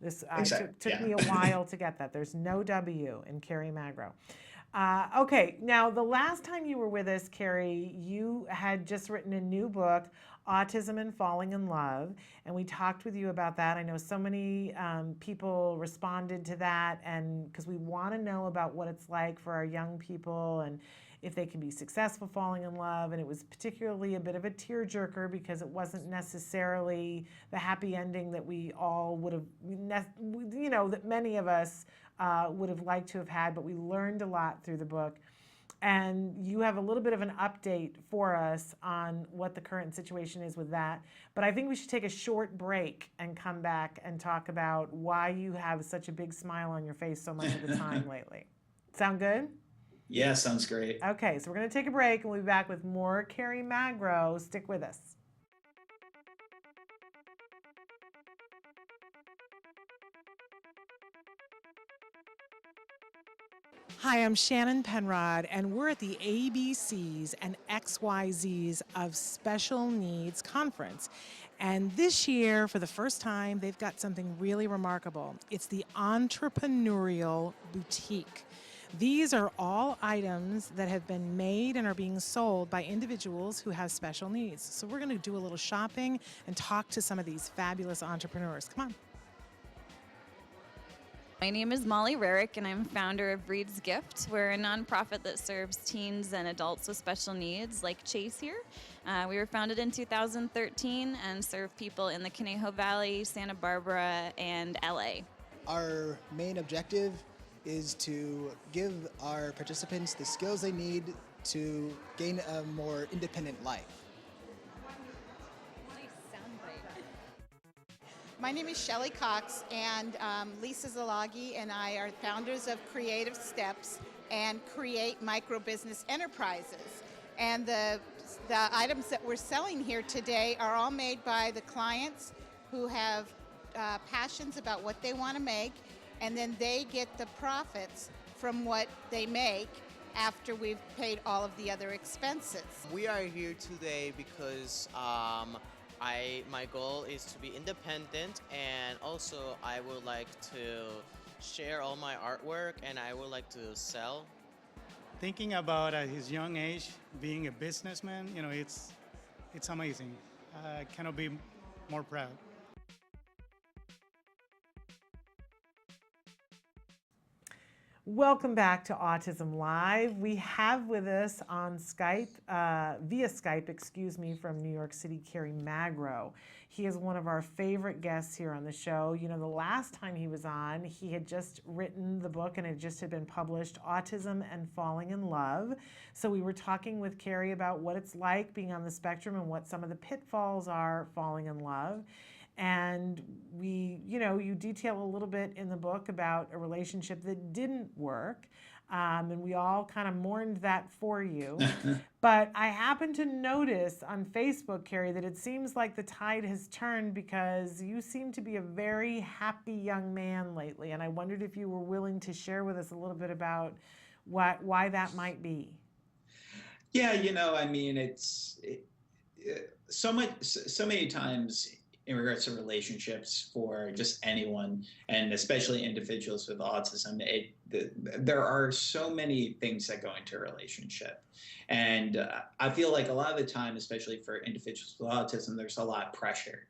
This exactly. took me a while to get that. There's no W in Kerry Magro. Okay, now the last time you were with us, Kerry, you had just written a new book, Autism and Falling in Love, and we talked with you about that. I know so many people responded to that, and because we want to know about what it's like for our young people and if they can be successful falling in love. And it was particularly a bit of a tearjerker because it wasn't necessarily the happy ending that we all would have, that many of us would have liked to have had, but we learned a lot through the book. And you have a little bit of an update for us on what the current situation is with that. But I think we should take a short break and come back and talk about why you have such a big smile on your face so much of the time lately. Sound good? Yeah, sounds great. Okay, so we're going to take a break and we'll be back with more Carrie Magro. Stick with us. Hi, I'm Shannon Penrod, and we're at the ABCs and XYZs of Special Needs Conference. And this year, for the first time, they've got something really remarkable. It's the Entrepreneurial Boutique. These are all items that have been made and are being sold by individuals who have special needs. So we're going to do a little shopping and talk to some of these fabulous entrepreneurs. Come on. My name is Molly Rarick, and I'm founder of Breed's Gift. We're a nonprofit that serves teens and adults with special needs, like Chase here. We were founded in 2013 and serve people in the Conejo Valley, Santa Barbara, and LA. Our main objective is to give our participants the skills they need to gain a more independent life. My name is Shelley Cox, and Lisa Zalagi and I are founders of Creative Steps and Create Micro Business Enterprises. And the items that we're selling here today are all made by the clients who have passions about what they want to make, and then they get the profits from what they make after we've paid all of the other expenses. We are here today because my goal is to be independent, and also I would like to share all my artwork, and I would like to sell. Thinking about at his young age being a businessman, it's amazing. I cannot be more proud. Welcome back to Autism Live. We have with us on Skype, via Skype, from New York City, Carrie Magro. He is one of our favorite guests here on the show. You know, the last time he was on, he had just written the book and it just had been published, Autism and Falling in Love. So we were talking with Carrie about what it's like being on the spectrum and what some of the pitfalls are falling in love. And you detail a little bit in the book about a relationship that didn't work. And we all kind of mourned that for you. But I happened to notice on Facebook, Carrie, that it seems like the tide has turned because you seem to be a very happy young man lately. And I wondered if you were willing to share with us a little bit about why that might be. Yeah, so many times in regards to relationships for just anyone, and especially individuals with autism, there are so many things that go into a relationship. And I feel like a lot of the time, especially for individuals with autism, there's a lot of pressure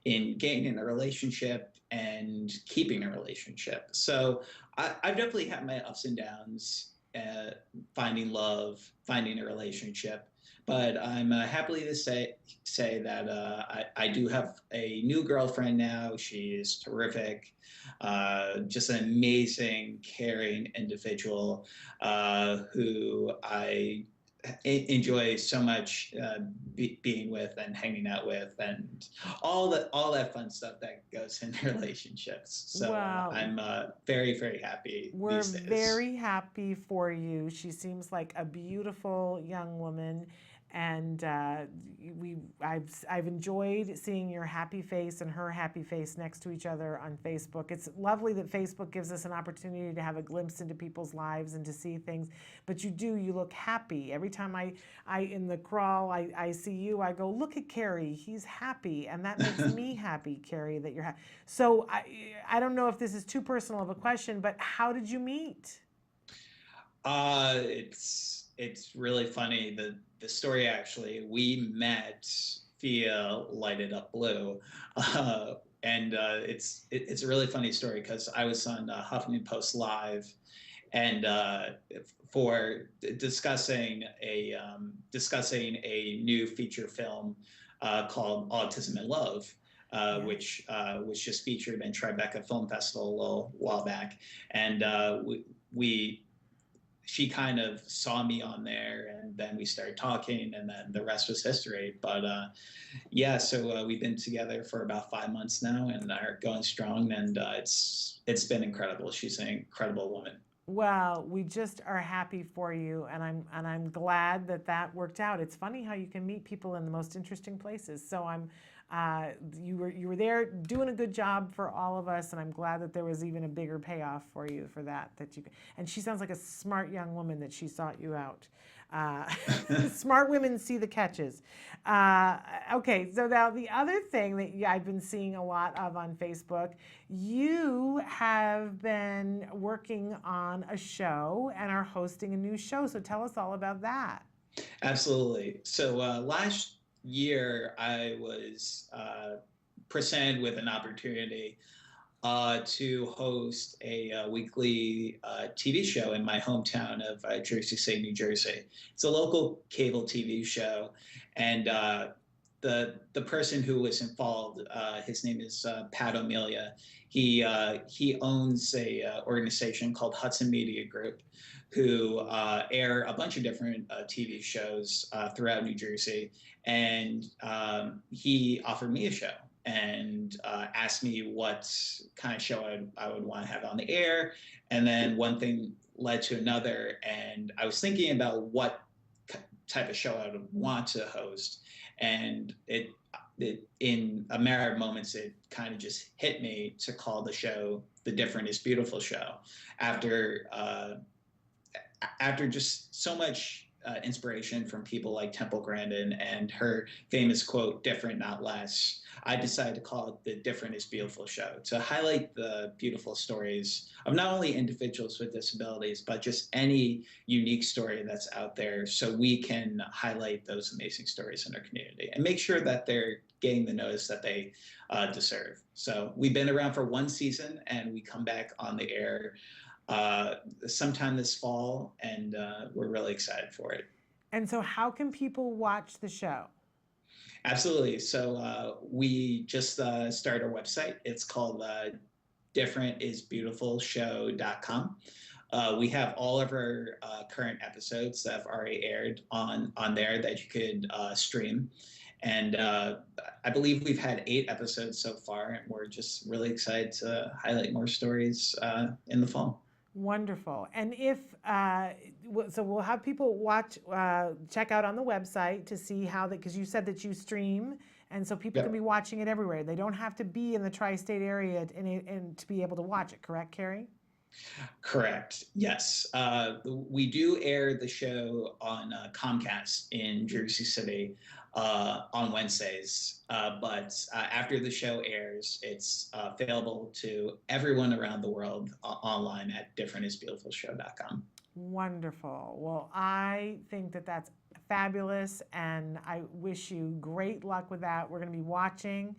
in getting in a relationship and keeping a relationship. So I've definitely had my ups and downs, finding love, finding a relationship. But I'm happily to say that I do have a new girlfriend now. She is terrific, just an amazing, caring individual who I enjoy so much being with and hanging out with, and all that fun stuff that goes into relationships. So wow. I'm very, very happy. We're these days. very happy for you. She seems like a beautiful young woman. And I've enjoyed seeing your happy face and her happy face next to each other on Facebook. It's lovely that Facebook gives us an opportunity to have a glimpse into people's lives and to see things. But you look happy. Every time I in the crawl, I see you, I go, look at Carrie, he's happy. And that makes me happy, Carrie, that you're happy. So I don't know if this is too personal of a question, but how did you meet? It's really funny. The story, actually, we met via Lighted Up Blue, and it's a really funny story because I was on Huffington Post Live, and for discussing a new feature film called Autism and Love. which was just featured in Tribeca Film Festival a little while back. And she kind of saw me on there, and then we started talking, and then the rest was history. But yeah, so we've been together for about 5 months now, and are going strong, and it's been incredible. She's an incredible woman. Well, we just are happy for you, and I'm glad that that worked out. It's funny how you can meet people in the most interesting places. So you were there doing a good job for all of us, and I'm glad that there was even a bigger payoff for you for that you. And she sounds like a smart young woman that she sought you out. Smart women see the catches. Okay, so now the other thing that I've been seeing a lot of on Facebook, you have been working on a show and are hosting a new show. So tell us all about that. Absolutely. So last year, I was presented with an opportunity to host a weekly TV show in my hometown of Jersey City, New Jersey. It's a local cable TV show, and the person who was involved, his name is Pat O'Melia. He owns a organization called Hudson Media Group, who air a bunch of different TV shows throughout New Jersey, and he offered me a show and asked me what kind of show I would want to have on the air. And then one thing led to another, and I was thinking about what type of show I would want to host. And it in a matter of moments, it kind of just hit me to call the show The Different is Beautiful Show, after just so much inspiration from people like Temple Grandin and her famous quote, "Different, not less." I decided to call it The Different is Beautiful Show, to highlight the beautiful stories of not only individuals with disabilities, but just any unique story that's out there, so we can highlight those amazing stories in our community and make sure that they're getting the notice that they deserve. So we've been around for one season, and we come back on the air sometime this fall, and we're really excited for it. And so how can people watch the show? Absolutely. So we just started our website. It's called differentisbeautifulshow.com. We have all of our current episodes that have already aired on there that you could stream. And I believe we've had 8 episodes so far, and we're just really excited to highlight more stories in the fall. Wonderful. And if, so we'll have people watch, check out on the website to see how because you said that you stream, and so people can be watching it everywhere. They don't have to be in the tri-state area and to be able to watch it, correct, Carrie? Correct. Yes. We do air the show on Comcast in Jersey City on Wednesdays. But after the show airs, it's available to everyone around the world online at differentisbeautifulshow.com. Wonderful. Well, I think that that's fabulous, and I wish you great luck with that. We're going to be watching,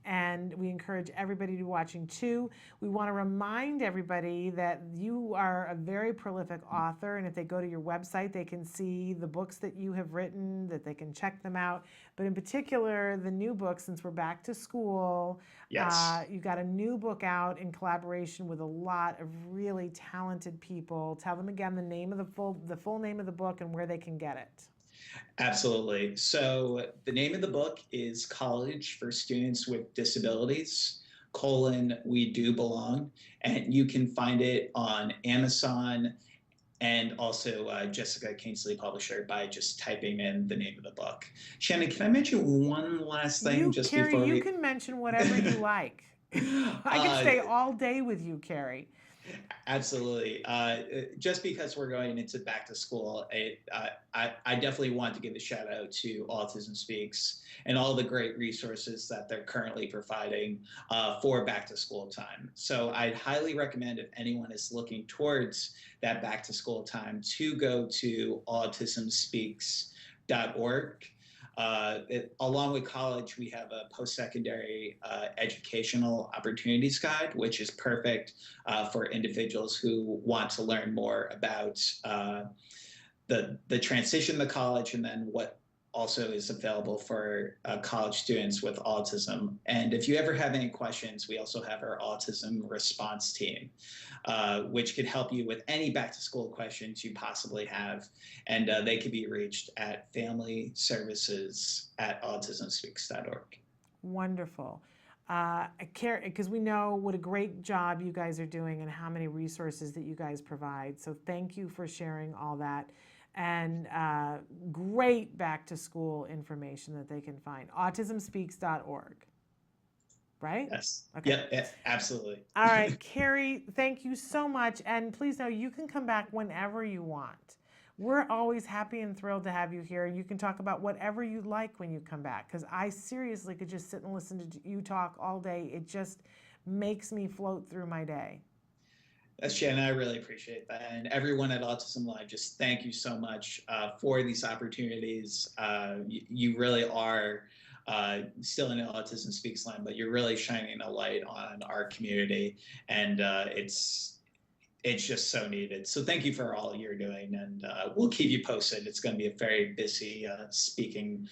and we encourage everybody to be watching too. We want to remind everybody that you are a very prolific author, and if they go to your website, they can see the books that you have written, that they can check them out. But in particular, the new book, since we're back to school, yes. You've got a new book out in collaboration with a lot of really talented people. Tell them again the name of the full name of the book and where they can get it. Absolutely. So the name of the book is College for Students with Disabilities, We Do Belong. And you can find it on Amazon and also Jessica Kingsley Publisher by just typing in the name of the book. Shannon, can I mention one last thing Carrie, before you can mention whatever you like. I can stay all day with you, Carrie. Absolutely. Just because we're going into back to school, I definitely want to give a shout out to Autism Speaks and all the great resources that they're currently providing for back to school time. So I'd highly recommend, if anyone is looking towards that back to school time, to go to autismspeaks.org. Along with college, we have a post-secondary educational opportunities guide, which is perfect for individuals who want to learn more about the transition to college, and then what also is available for college students with autism. And if you ever have any questions, we also have our autism response team, which could help you with any back to school questions you possibly have. And they can be reached at familyservices@autismspeaks.org. Wonderful. Because we know what a great job you guys are doing and how many resources that you guys provide. So thank you for sharing all that. And great back to school information that they can find. autismspeaks.org. Right? Yes. Okay. Yep, absolutely. All right, Carrie, thank you so much. And please know you can come back whenever you want. We're always happy and thrilled to have you here. You can talk about whatever you like when you come back, because I seriously could just sit and listen to you talk all day. It just makes me float through my day. Shannon, I really appreciate that. And everyone at Autism Live, just thank you so much for these opportunities. You really are still in the Autism Speaks line, but you're really shining a light on our community. And it's just so needed. So thank you for all you're doing, and we'll keep you posted. It's going to be a very busy speaking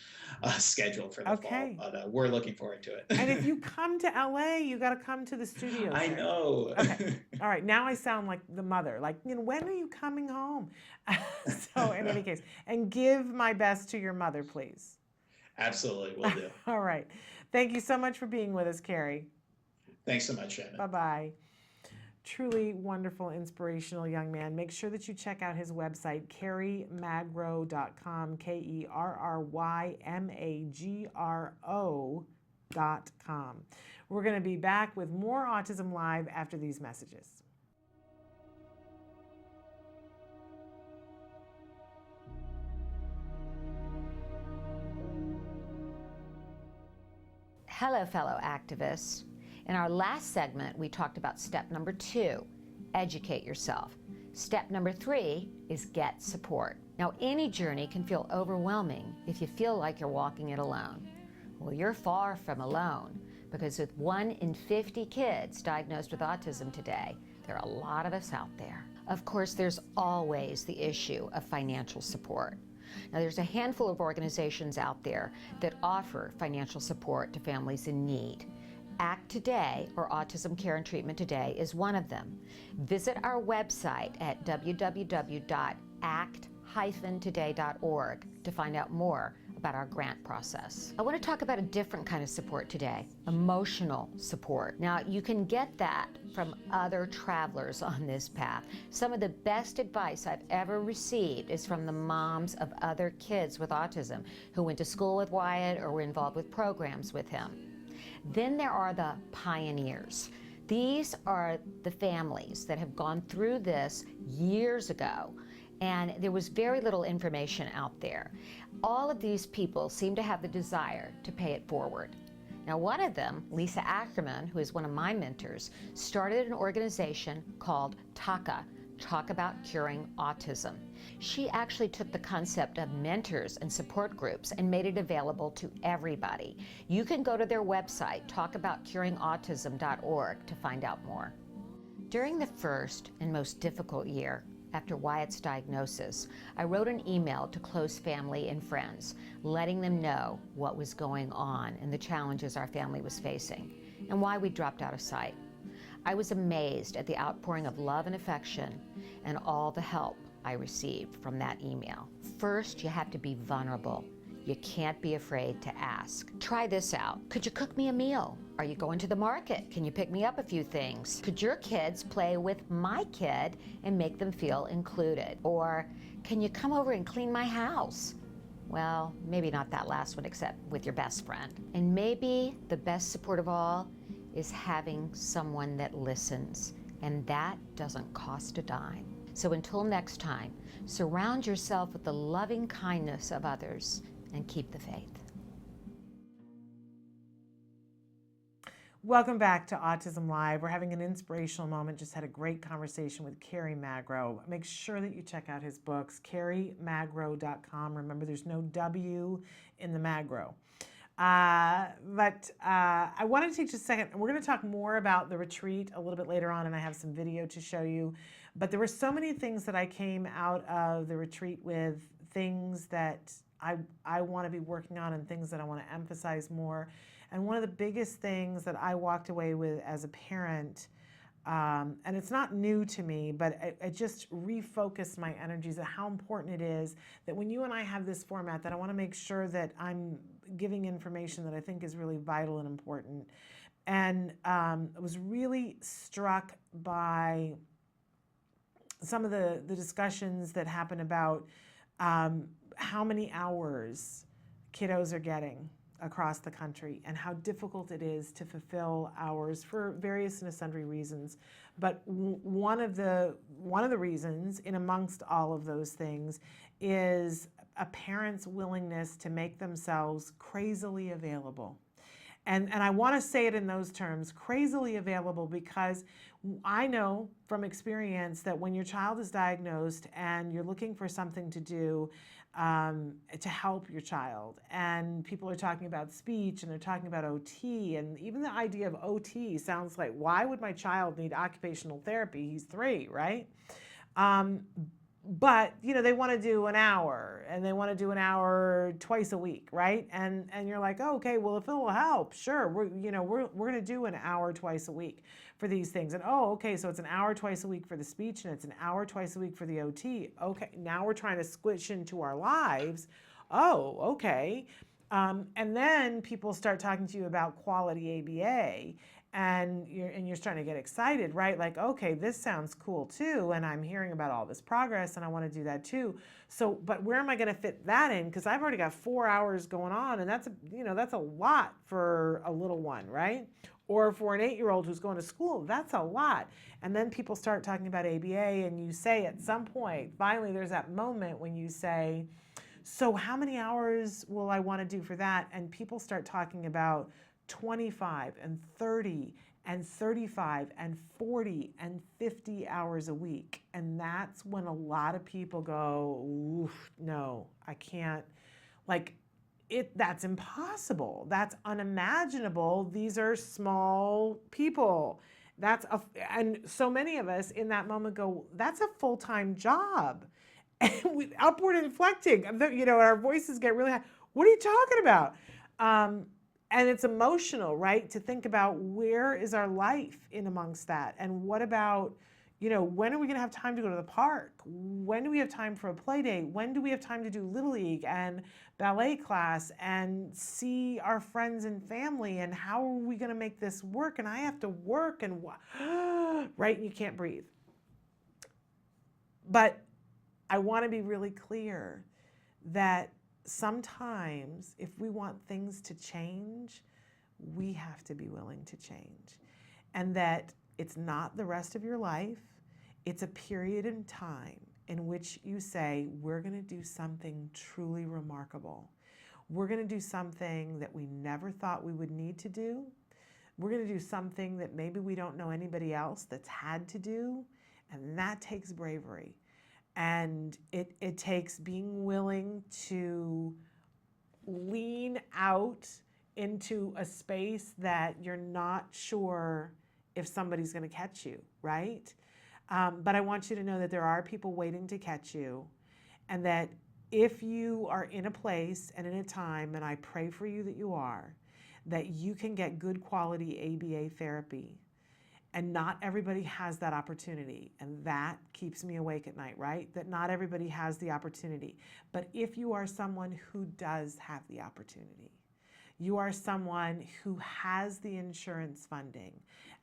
schedule for the fall, but we're looking forward to it. And if you come to LA, you got to come to the studios. I know. Okay. All right. Now I sound like the mother. Like, when are you coming home? So in any case, and give my best to your mother, please. Absolutely, will do. All right. Thank you so much for being with us, Carrie. Thanks so much, Shannon. Bye-bye. Truly wonderful, inspirational young man. Make sure that you check out his website, kerrymagro.com, KerryMagro.com. We're going to be back with more Autism Live after these messages. Hello, fellow activists. In our last segment, we talked about step number 2, educate yourself. Step number 3 is get support. Now, any journey can feel overwhelming if you feel like you're walking it alone. Well, you're far from alone, because with 1 in 50 kids diagnosed with autism today, there are a lot of us out there. Of course, there's always the issue of financial support. Now, there's a handful of organizations out there that offer financial support to families in need. ACT Today, or Autism Care and Treatment Today, is one of them. Visit our website at www.act-today.org to find out more about our grant process. I want to talk about a different kind of support today, emotional support. Now, you can get that from other travelers on this path. Some of the best advice I've ever received is from the moms of other kids with autism who went to school with Wyatt or were involved with programs with him. Then there are the pioneers. These are the families that have gone through this years ago, and there was very little information out there. All of these people seem to have the desire to pay it forward. Now, one of them, Lisa Ackerman, who is one of my mentors, started an organization called TACA, Talk About Curing Autism. She actually took the concept of mentors and support groups and made it available to everybody. You can go to their website, talkaboutcuringautism.org, to find out more. During the first and most difficult year after Wyatt's diagnosis, I wrote an email to close family and friends, letting them know what was going on and the challenges our family was facing, and why we dropped out of sight. I was amazed at the outpouring of love and affection and all the help I received from that email. First, you have to be vulnerable. You can't be afraid to ask. Try this out. Could you cook me a meal? Are you going to the market? Can you pick me up a few things? Could your kids play with my kid and make them feel included? Or can you come over and clean my house? Well, maybe not that last one, except with your best friend. And maybe the best support of all is having someone that listens, and that doesn't cost a dime. So until next time, surround yourself with the loving kindness of others and keep the faith. Welcome back to Autism Live. We're having an inspirational moment. Just had a great conversation with Kerry Magro. Make sure that you check out his books, kerrymagro.com. Remember, there's no W in the Magro. I want to take just a second. We're going to talk more about the retreat a little bit later on, and I have some video to show you. But there were so many things that I came out of the retreat with, things that I want to be working on and things that I want to emphasize more. And one of the biggest things that I walked away with as a parent, and it's not new to me, but it just refocused my energies at how important it is that when you and I have this format, that I want to make sure that I'm giving information that I think is really vital and important. And I was really struck by some of the discussions that happen about how many hours kiddos are getting across the country and how difficult it is to fulfill hours for various and sundry reasons. But one of the reasons in amongst all of those things is a parent's willingness to make themselves crazily available. And I want to say it in those terms, crazily available, because I know from experience that when your child is diagnosed and you're looking for something to do to help your child, and people are talking about speech and they're talking about OT, and even the idea of OT sounds like, why would my child need occupational therapy? He's 3, right? But they want to do an hour, and they want to do an hour twice a week, right? And you're like, oh, okay, well, if it will help, sure, we're going to do an hour twice a week for these things. And oh, okay, so it's an hour twice a week for the speech, and it's an hour twice a week for the OT. Okay, now we're trying to squish into our lives. Oh, okay. And then people start talking to you about quality ABA, and you're starting to get excited, right? Like, okay, this sounds cool too, and I'm hearing about all this progress, and I want to do that too. So, but where am I going to fit that in? Because I've already got 4 hours going on, and that's a lot for a little one, right? Or for an 8-year-old who's going to school, that's a lot. And then people start talking about ABA, and you say at some point, finally, there's that moment when you say, so how many hours will I want to do for that? And people start talking about 25 and 30 and 35 and 40 and 50 hours a week. And that's when a lot of people go, oof, no, I can't. Like, that's impossible. That's unimaginable. These are small people. And so many of us in that moment go, that's a full-time job. And we upward inflecting, our voices get really high. What are you talking about? And it's emotional, right? To think about where is our life in amongst that? And what about, when are we going to have time to go to the park? When do we have time for a play date? When do we have time to do Little League and ballet class and see our friends and family? And how are we going to make this work? And I have to work and right? And you can't breathe. But I want to be really clear that sometimes if we want things to change, we have to be willing to change. And that it's not the rest of your life. It's a period in time in which you say, we're going to do something truly remarkable. We're going to do something that we never thought we would need to do. We're going to do something that maybe we don't know anybody else that's had to do. And that takes bravery. And it takes being willing to lean out into a space that you're not sure if somebody's going to catch you, right? But I want you to know that there are people waiting to catch you, and that if you are in a place and in a time, and I pray for you that you are, that you can get good quality ABA therapy. And not everybody has that opportunity. And that keeps me awake at night, right? That not everybody has the opportunity. But if you are someone who does have the opportunity, you are someone who has the insurance funding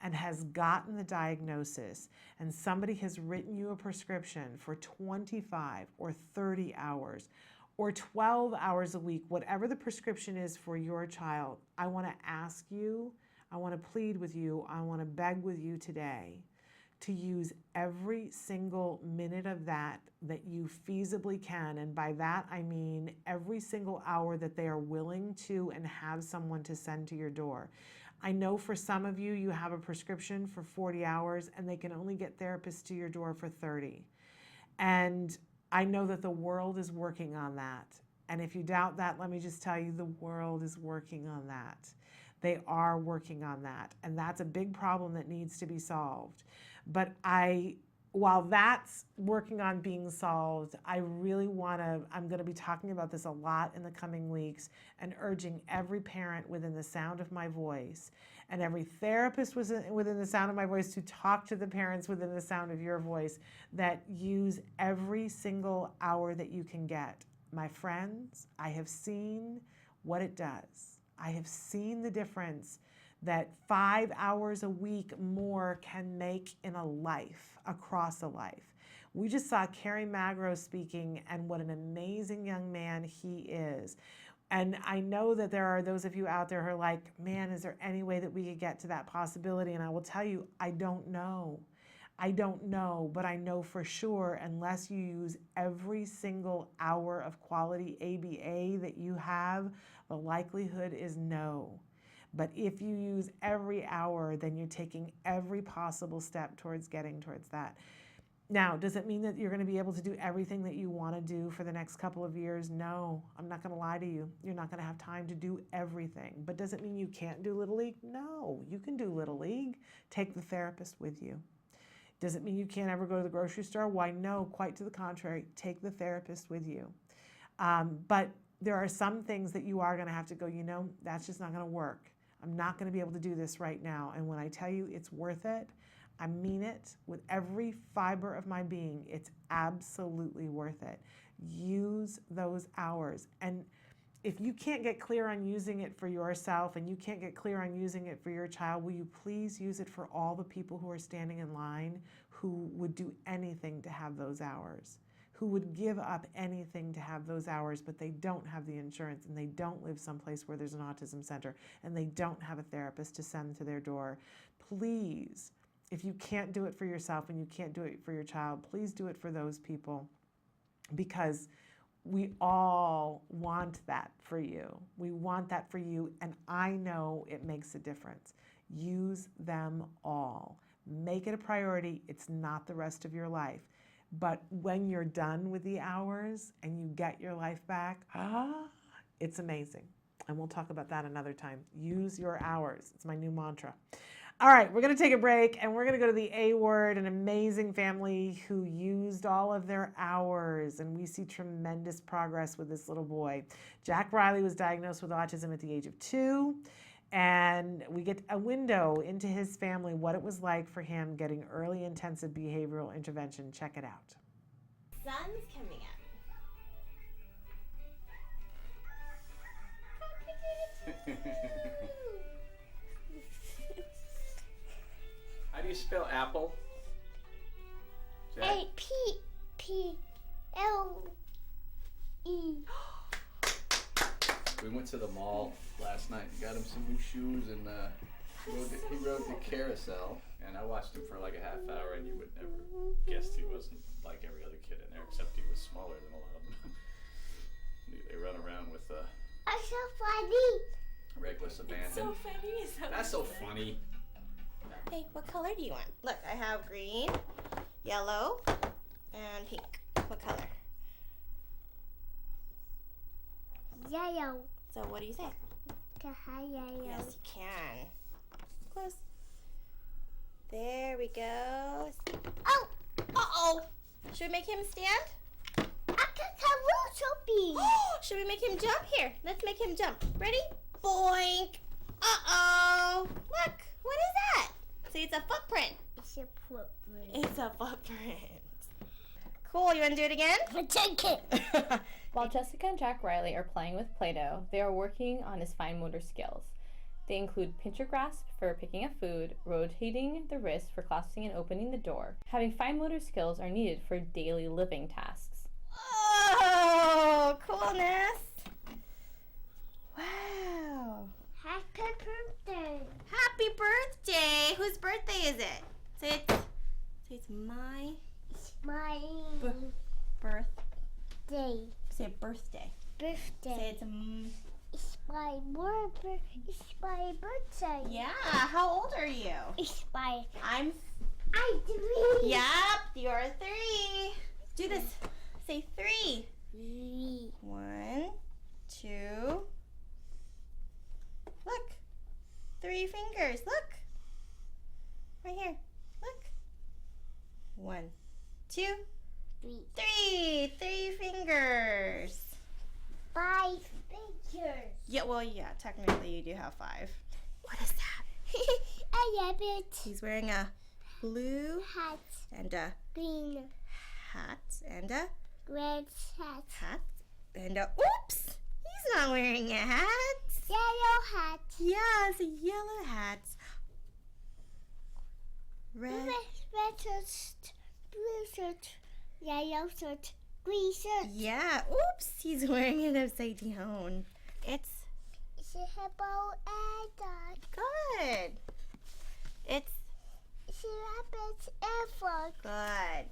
and has gotten the diagnosis, and somebody has written you a prescription for 25 or 30 hours or 12 hours a week, whatever the prescription is for your child, I want to ask you, I want to plead with you, I want to beg with you today to use every single minute of that you feasibly can. And by that, I mean every single hour that they are willing to and have someone to send to your door. I know for some of you, you have a prescription for 40 hours and they can only get therapists to your door for 30. And I know that the world is working on that. And if you doubt that, let me just tell you, the world is working on that. They are working on that. And that's a big problem that needs to be solved. But I while that's working on being solved, I'm going to be talking about this a lot in the coming weeks and urging every parent within the sound of my voice and every therapist within the sound of my voice to talk to the parents within the sound of your voice that use every single hour that you can get. My friends, I have seen what it does. I have seen the difference that 5 hours a week more can make in a life, across a life. We just saw Carrie Magro speaking, and what an amazing young man he is. And I know that there are those of you out there who are like, man, is there any way that we could get to that possibility? And I will tell you, I don't know. I don't know, but I know for sure, unless you use every single hour of quality ABA that you have, the likelihood is no. But if you use every hour, then you're taking every possible step towards getting towards that. Now, does it mean that you're going to be able to do everything that you want to do for the next couple of years? No, I'm not going to lie to you. You're not going to have time to do everything. But does it mean you can't do Little League? No, you can do Little League. Take the therapist with you. Does it mean you can't ever go to the grocery store? Why, no, quite to the contrary. Take the therapist with you. But there are some things that you are going to have to go, that's just not going to work. I'm not going to be able to do this right now. And when I tell you it's worth it, I mean it with every fiber of my being. It's absolutely worth it. Use those hours. And if you can't get clear on using it for yourself and you can't get clear on using it for your child, will you please use it for all the people who are standing in line who would do anything to have those hours, who would give up anything to have those hours, but they don't have the insurance and they don't live someplace where there's an autism center and they don't have a therapist to send to their door. Please, if you can't do it for yourself and you can't do it for your child, please do it for those people, because we all want that for you. We want that for you, and I know it makes a difference. Use them all. Make it a priority. It's not the rest of your life. But when you're done with the hours and you get your life back, it's amazing. And we'll talk about that another time. Use your hours. It's my new mantra. All right, we're going to take a break and we're going to go to the A word, an amazing family who used all of their hours, and we see tremendous progress with this little boy. Jack Riley was diagnosed with autism at the age of 2, and we get a window into his family, what it was like for him getting early intensive behavioral intervention. Check it out. Sun's coming up. How do you spell apple? A-P-P-L-E. We went to the mall last night and got him some new shoes, and he rode the carousel, and I watched him for like a half hour, and you would never guess he wasn't like every other kid in there, except he was smaller than a lot of them. They run around with That's so funny. reckless abandon. So funny. That's so funny. Hey, what color do you want? Look, I have green, yellow, and pink. What color? Yellow. So what do you say? Yellow. Yes, you can. Close. There we go. Oh! Uh-oh! Should we make him stand? Should we make him jump? Here, let's make him jump. Ready? Boink! Uh-oh! Look! What is that? See, it's a footprint. It's a footprint. It's a footprint. Cool, you want to do it again? Take it. While Jessica and Jack Riley are playing with Play-Doh, they are working on his fine motor skills. They include pincher grasp for picking up food, rotating the wrist for closing and opening the door. Having fine motor skills are needed for daily living tasks. Oh, coolness. Wow. Happy birthday. Happy birthday. Whose birthday is it? Say it's my. It's my birthday. Say birthday. Birthday. Say it's It's my birthday. It's my birthday. Yeah. How old are you? I'm 3. Yep. You're 3. Do this. Say 3. 3. 1, 2. Look. 3 fingers. Look. Right here. Look. 1, well, yeah, technically you do have 5. What is that? A rabbit. He's wearing a blue Hat. and a Green. hat and a Red hat. hat and a, oops, he's not wearing a hat. Yellow hat. Yeah, it's a yellow hat. Red. Red shirt. Blue shirt. Yellow shirt. Green shirt. Yeah, oops, he's wearing it upside down. It's a hippo and dog. good. It's a rabbit and frog. good.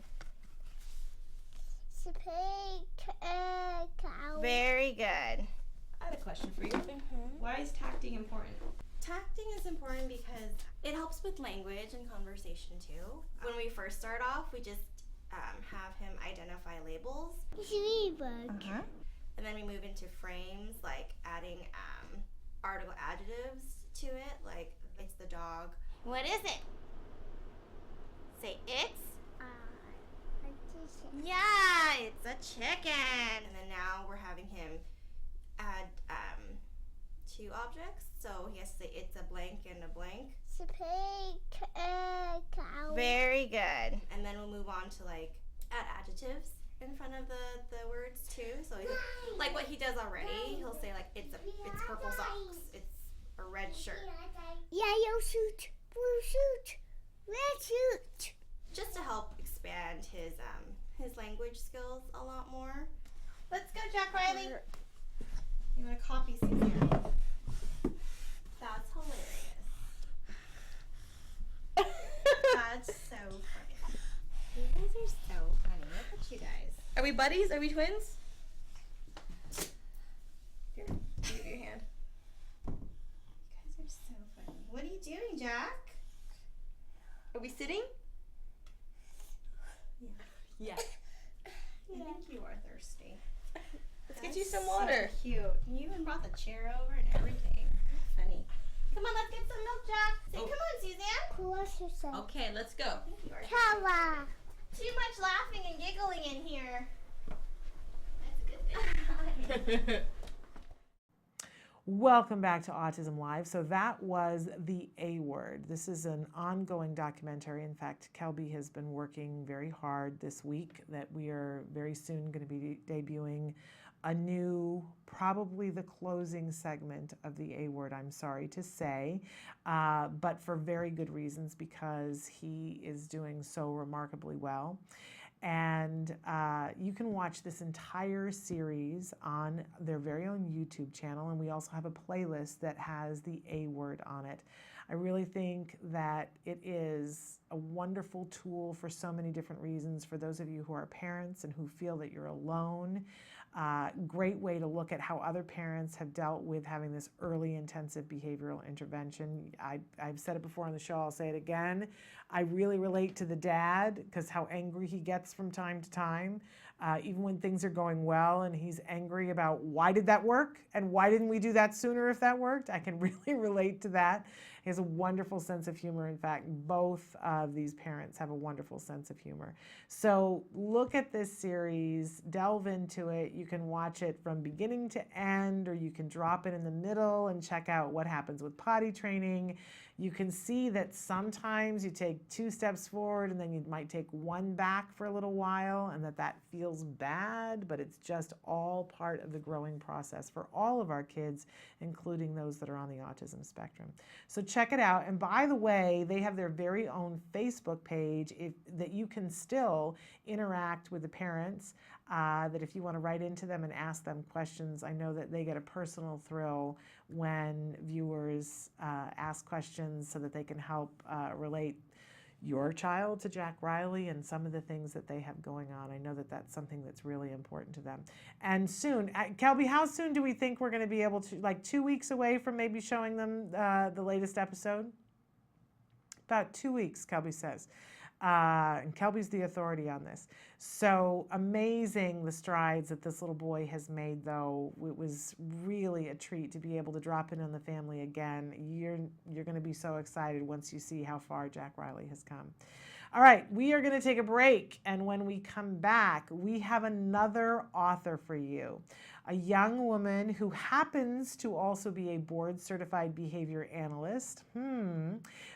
It's a pig and cow. Very good. I had a question for you. Why is tacting important? Tacting is important because it helps with language and conversation too. When we first start off, we just have him identify labels. It's a ladybug. And then we move into frames, like adding article adjectives to it, like it's the dog. What is it? Say it's. Yeah, it's a chicken. And then now we're having him add 2 objects. So he has to say it's a blank and a blank. It's a pig and cow. Very good. And then we'll move on to like add adjectives in front of the words too. So he, like what he does already, he'll say like it's purple socks, it's a red shirt, yellow suit, blue suit, red suit. just to help expand his language skills a lot more. Let's go, Jack Riley. You want to copy Susan? That's hilarious. That's so funny. You guys are so funny. Look at you guys. Are we buddies? Are we twins? Here, give your hand. You guys are so funny. What are you doing, Jack? Are we sitting? Yeah. I think you are thirsty. Let's get you some water. So cute. You even brought the chair over and everything. Funny. Come on, let's get some milk, Jack. Say, come on, Suzanne. Okay, let's go. Cow. Too much laughing and giggling in here. That's a good thing. Welcome back to Autism Live. So that was the A Word. This is an ongoing documentary. In fact, Kelby has been working very hard this week that we are very soon going to be debuting a new, probably the closing segment of the A Word, I'm sorry to say, but for very good reasons because he is doing so remarkably well. And you can watch this entire series on their very own YouTube channel. And we also have a playlist that has the A Word on it. I really think that it is a wonderful tool for so many different reasons. For those of you who are parents and who feel that you're alone, great way to look at how other parents have dealt with having this early intensive behavioral intervention. I've said it before on the show, I'll say it again. I really relate to the dad because how angry he gets from time to time, even when things are going well and he's angry about why did that work and why didn't we do that sooner if that worked. I can really relate to that. He has a wonderful sense of humor. In fact, both of these parents have a wonderful sense of humor. So look at this series, delve into it. You can watch it from beginning to end, or you can drop it in the middle and check out what happens with potty training. You can see that sometimes you take 2 steps forward and then you might take 1 back for a little while, and that feels bad, but it's just all part of the growing process for all of our kids, including those that are on the autism spectrum. So check it out. And by the way, they have their very own Facebook page that you can still interact with the parents, that if you want to write into them and ask them questions, I know that they get a personal thrill when viewers ask questions so that they can help relate your child to Jack Riley and some of the things that they have going on. I know that that's something that's really important to them. And soon, Kelby, how soon do we think we're going to be able to, like 2 weeks away from maybe showing them the latest episode? About 2 weeks, Kelby says. And Kelby's the authority on this. So amazing the strides that this little boy has made, though. It was really a treat to be able to drop in on the family again. You're going to be so excited once you see how far Jack Riley has come. All right, we are going to take a break, and when we come back, we have another author for you. A young woman who happens to also be a board-certified behavior analyst.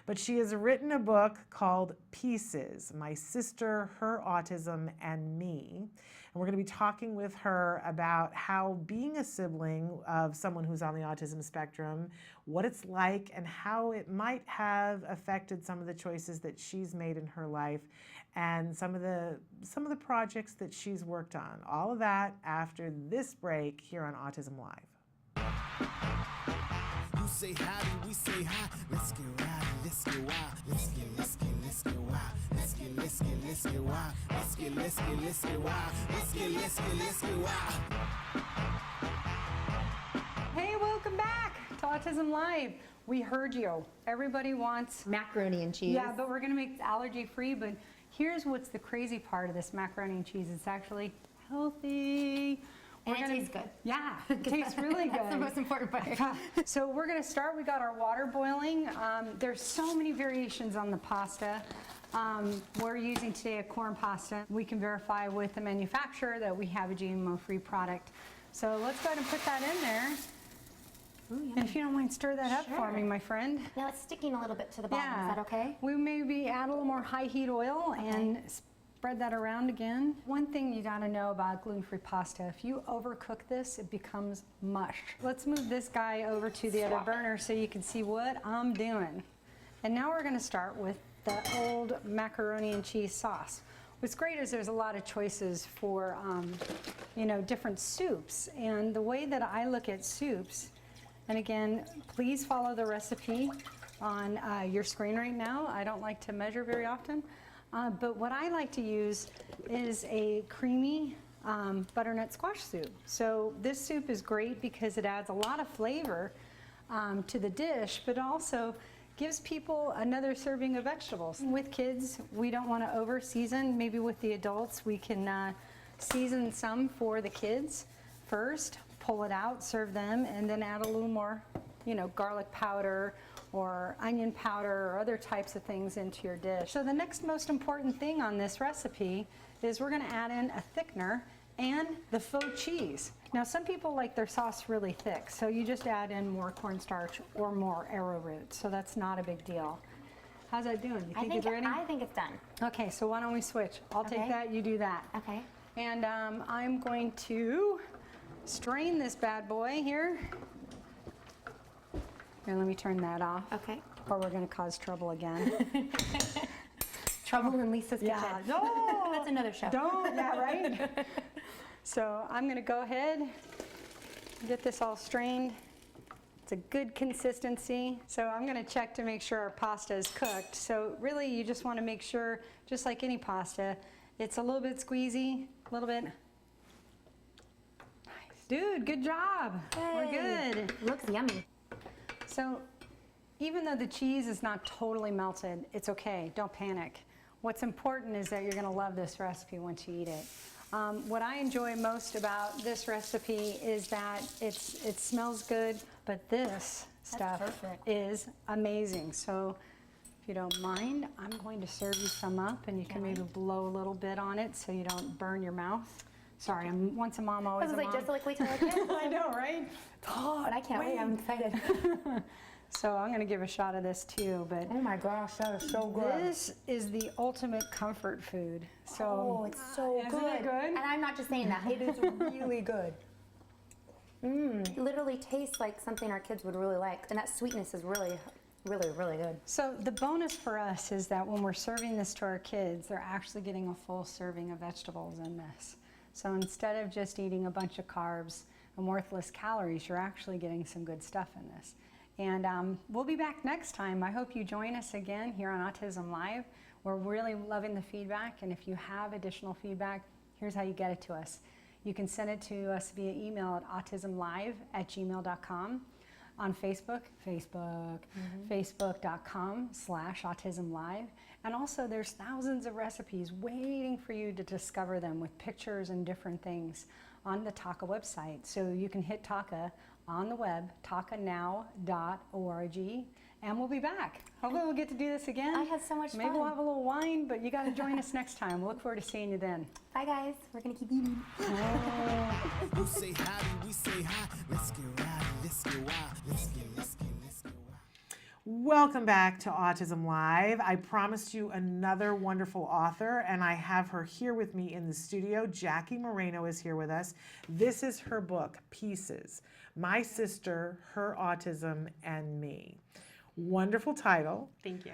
But she has written a book called Pieces, My Sister, Her Autism, and Me. And we're going to be talking with her about how being a sibling of someone who's on the autism spectrum, what it's like, and how it might have affected some of the choices that she's made in her life, and some of the projects that she's worked on. All of that after this break here on Autism Live. You say howdy, we say hi. Let's get rowdy, let's get wild. Let's get wild. Let's get wild. Let's get wild. Let's get wild. Hey, welcome back to Autism Live. We heard you. Everybody wants macaroni and cheese. Yeah, but we're gonna make it allergy free. But here's what's the crazy part of this macaroni and cheese. It's actually healthy. And it tastes good. Yeah, it tastes really good. That's the most important part. So we're gonna start, we got our water boiling. There's so many variations on the pasta. We're using today a corn pasta. We can verify with the manufacturer that we have a GMO-free product. So let's go ahead and put that in there. Ooh, and if you don't mind, stir that up for me, my friend. Now it's sticking a little bit to the bottom. Yeah. Is that okay? We maybe add a little more high heat oil and spread that around again. One thing you gotta know about gluten-free pasta, if you overcook this, it becomes mush. Let's move this guy over to the other burner so you can see what I'm doing. And now we're gonna start with the old macaroni and cheese sauce. What's great is there's a lot of choices for, different soups. And the way that I look at soups, and again, please follow the recipe on your screen right now. I don't like to measure very often. But what I like to use is a creamy butternut squash soup. So this soup is great because it adds a lot of flavor to the dish, but also gives people another serving of vegetables. With kids, we don't want to over season. Maybe with the adults, we can season some for the kids first, pull it out, serve them, and then add a little more, garlic powder or onion powder or other types of things into your dish. So the next most important thing on this recipe is we're gonna add in a thickener and the faux cheese. Now some people like their sauce really thick, so you just add in more cornstarch or more arrowroot, so that's not a big deal. How's that doing? You think it's ready? I think it's done. Okay, so why don't we switch? I'll take that, you do that. Okay. And I'm going to strain this bad boy here. Here, let me turn that off. Okay. Or we're going to cause trouble again. Trouble in Lisa's kitchen. No, that's another show. Don't, yeah, right? So I'm going to go ahead and get this all strained. It's a good consistency. So I'm going to check to make sure our pasta is cooked. So really, you just want to make sure, just like any pasta, it's a little bit squeezy, a little bit. Nice. Dude, good job. Hey. We're good. Looks yummy. So even though the cheese is not totally melted, it's okay, don't panic. What's important is that you're gonna love this recipe once you eat it. What I enjoy most about this recipe is that it smells good, but this stuff is amazing. So if you don't mind, I'm going to serve you some up, and you can maybe blow a little bit on it so you don't burn your mouth. Sorry, I'm once a mom, always a mom. Just like we tell our kids. I know, right? But I can't wait. I'm excited. So I'm going to give a shot of this too, but oh my gosh, that is so good. This is the ultimate comfort food. So oh, it's so isn't good. It good? And I'm not just saying that. It is really good. It literally tastes like something our kids would really like, and that sweetness is really, really, really good. So the bonus for us is that when we're serving this to our kids, they're actually getting a full serving of vegetables in this. So instead of just eating a bunch of carbs and worthless calories, you're actually getting some good stuff in this. And we'll be back next time. I hope you join us again here on Autism Live. We're really loving the feedback, and if you have additional feedback, here's how you get it to us. You can send it to us via email at autismlive@gmail.com. On Facebook, facebook.com/autismlive. And also there's thousands of recipes waiting for you to discover them with pictures and different things on the Taka website. So you can hit Taka on the web, takanow.org, and we'll be back. Hopefully we'll get to do this again. I had so much fun. Maybe we'll have a little wine, but you got to join us next time. We'll look forward to seeing you then. Bye, guys. We're going to keep eating. You say howdy, we say hi. Let's get rowdy, let's get wild. Let's get wild. Welcome back to Autism Live. I promised you another wonderful author, and I have her here with me in the studio. Jackie Moreno is here with us. This is her book, Pieces: My Sister, Her Autism, and Me. Wonderful title. Thank you.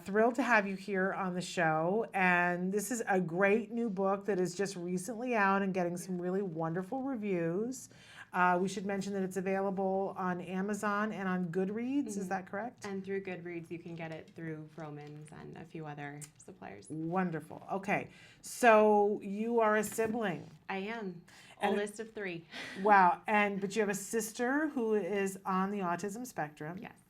Thrilled to have you here on the show. And this is a great new book that is just recently out and getting some really wonderful reviews. We should mention that it's available on Amazon and on Goodreads. Is that correct? And through Goodreads, you can get it through Vroman's and a few other suppliers. Wonderful. Okay. So you are a sibling. I am. And Oldest of 3. Wow. But you have a sister who is on the autism spectrum. Yes.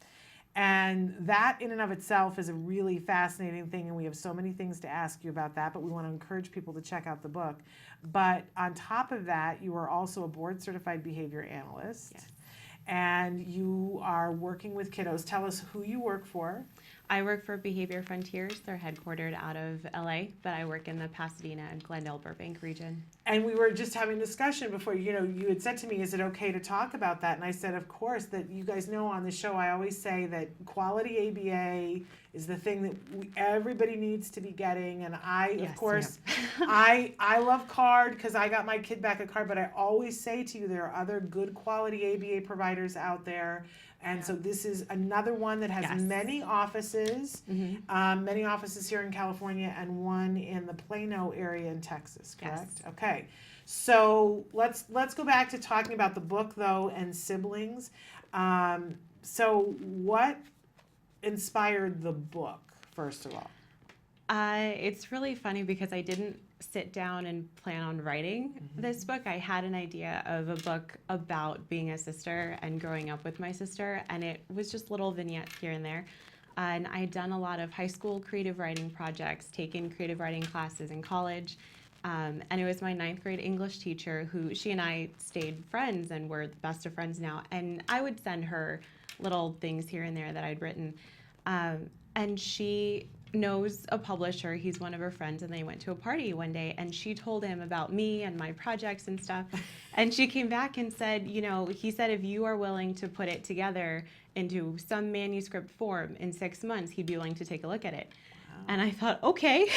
And that in and of itself is a really fascinating thing, and we have so many things to ask you about that, but we want to encourage people to check out the book. But on top of that, you are also a board-certified behavior analyst. Yes. And you are working with kiddos. Tell us who you work for. I work for Behavior Frontiers. They're headquartered out of LA, but I work in the Pasadena and Glendale Burbank region. And we were just having a discussion before, you had said to me, is it okay to talk about that? And I said, of course, that you guys know on the show, I always say that quality ABA is the thing that everybody needs to be getting. And of course, I love CARD because I got my kid back at CARD, but I always say to you, there are other good quality ABA providers out there. And so this is another one that has many offices, many offices here in California and one in the Plano area in Texas, correct? Yes. Okay. So let's go back to talking about the book though and siblings. So what inspired the book, first of all? It's really funny because I didn't sit down and plan on writing this book. I had an idea of a book about being a sister and growing up with my sister, and it was just little vignettes here and there. And I'd done a lot of high school creative writing projects, taken creative writing classes in college, and it was my 9th grade English teacher who, she and I stayed friends and we're the best of friends now, and I would send her little things here and there that I'd written. And she knows a publisher, he's one of her friends, and they went to a party one day and she told him about me and my projects and stuff. And she came back and said, he said if you are willing to put it together into some manuscript form in 6 months, he'd be willing to take a look at it. Wow. And I thought, okay,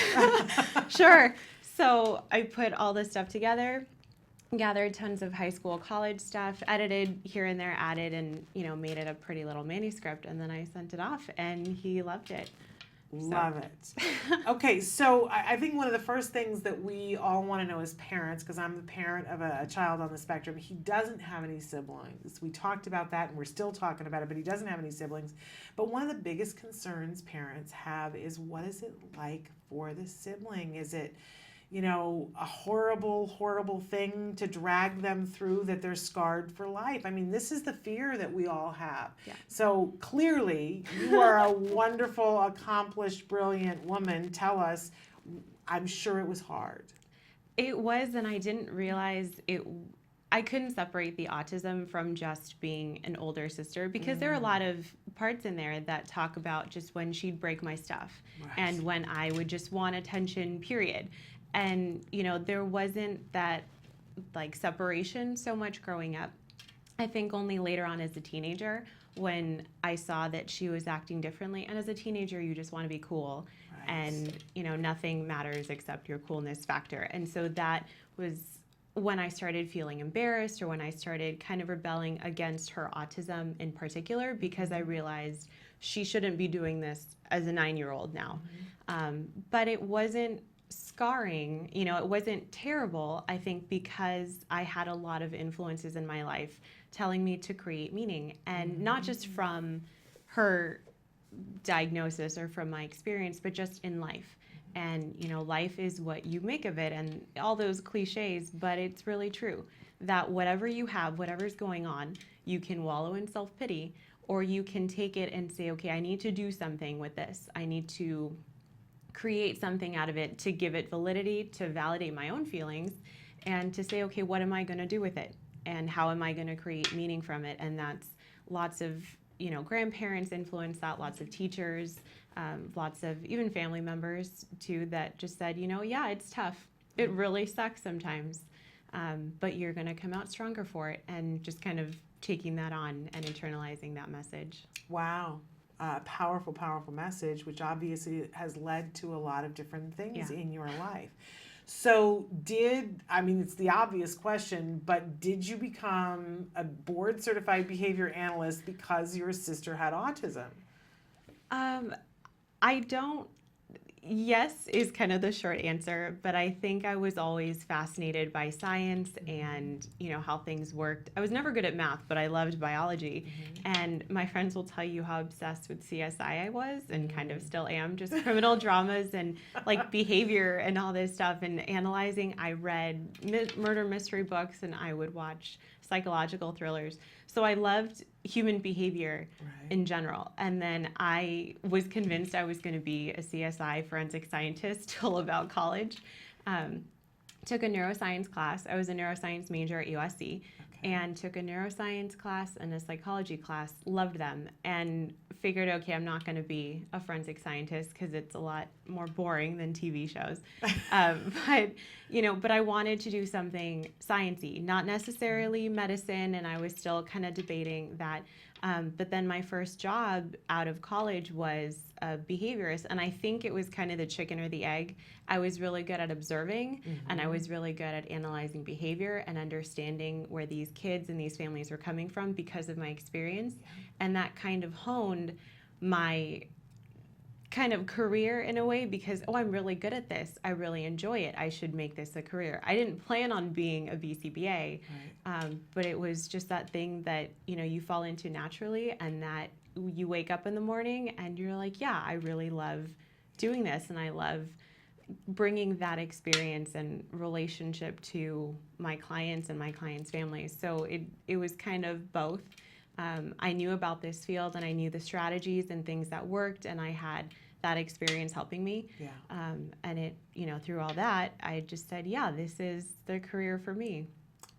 sure. So I put all this stuff together, gathered tons of high school, college stuff, edited here and there, added, and made it a pretty little manuscript, and then I sent it off and he loved it. Love it. Okay, so I think one of the first things that we all want to know as parents, because I'm the parent of a child on the spectrum, he doesn't have any siblings. We talked about that and we're still talking about it, but he doesn't have any siblings. But one of the biggest concerns parents have is, what is it like for the sibling? Is it, a horrible, horrible thing to drag them through that they're scarred for life? I mean, this is the fear that we all have. Yeah. So clearly, you are a wonderful, accomplished, brilliant woman. Tell us, I'm sure it was hard. It was, and I didn't realize it. I couldn't separate the autism from just being an older sister, because there are a lot of parts in there that talk about just when she'd break my stuff and when I would just want attention, period. And, there wasn't that separation so much growing up. I think only later on as a teenager when I saw that she was acting differently. And as a teenager, you just want to be cool. And, nothing matters except your coolness factor. And so that was when I started feeling embarrassed, or when I started kind of rebelling against her autism in particular, because I realized she shouldn't be doing this as a 9-year-old now. But it wasn't scarring, it wasn't terrible, I think, because I had a lot of influences in my life telling me to create meaning, and not just from her diagnosis or from my experience, but just in life. And, life is what you make of it, and all those cliches, but it's really true that whatever you have, whatever's going on, you can wallow in self-pity, or you can take it and say, okay, I need to do something with this. I need to create something out of it to give it validity, to validate my own feelings, and to say, okay, what am I going to do with it? And how am I going to create meaning from it? And that's lots of grandparents influenced that, lots of teachers, lots of even family members too that just said, yeah, it's tough. It really sucks sometimes, but you're going to come out stronger for it, and just kind of taking that on and internalizing that message. Wow. Powerful, powerful message, which obviously has led to a lot of different things in your life. So it's the obvious question, but did you become a board certified behavior analyst because your sister had autism? Yes is kind of the short answer, but I think I was always fascinated by science and, how things worked. I was never good at math, but I loved biology. And my friends will tell you how obsessed with CSI I was, and kind of still am, just criminal dramas and like behavior and all this stuff and analyzing. I read murder mystery books, and I would watch psychological thrillers. So I loved human behavior in general. And then I was convinced I was going to be a CSI forensic scientist till about college. Took a neuroscience class. I was a neuroscience major at USC, and took a neuroscience class and a psychology class. Loved them, and figured, okay, I'm not going to be a forensic scientist because it's a lot more boring than TV shows. But I wanted to do something sciencey, not necessarily medicine, and I was still kind of debating that. But then my first job out of college was a behaviorist, and I think it was kind of the chicken or the egg. I was really good at observing, and I was really good at analyzing behavior and understanding where these kids and these families were coming from because of my experience. And that kind of honed my kind of career in a way, because, I'm really good at this. I really enjoy it. I should make this a career. I didn't plan on being a BCBA, but it was just that thing that, you fall into naturally, and that you wake up in the morning and you're like, yeah, I really love doing this, and I love bringing that experience and relationship to my clients and my clients' families. So it was kind of both. I knew about this field, and I knew the strategies and things that worked, and I had that experience helping me. And it, through all that, I just said, yeah, this is the career for me.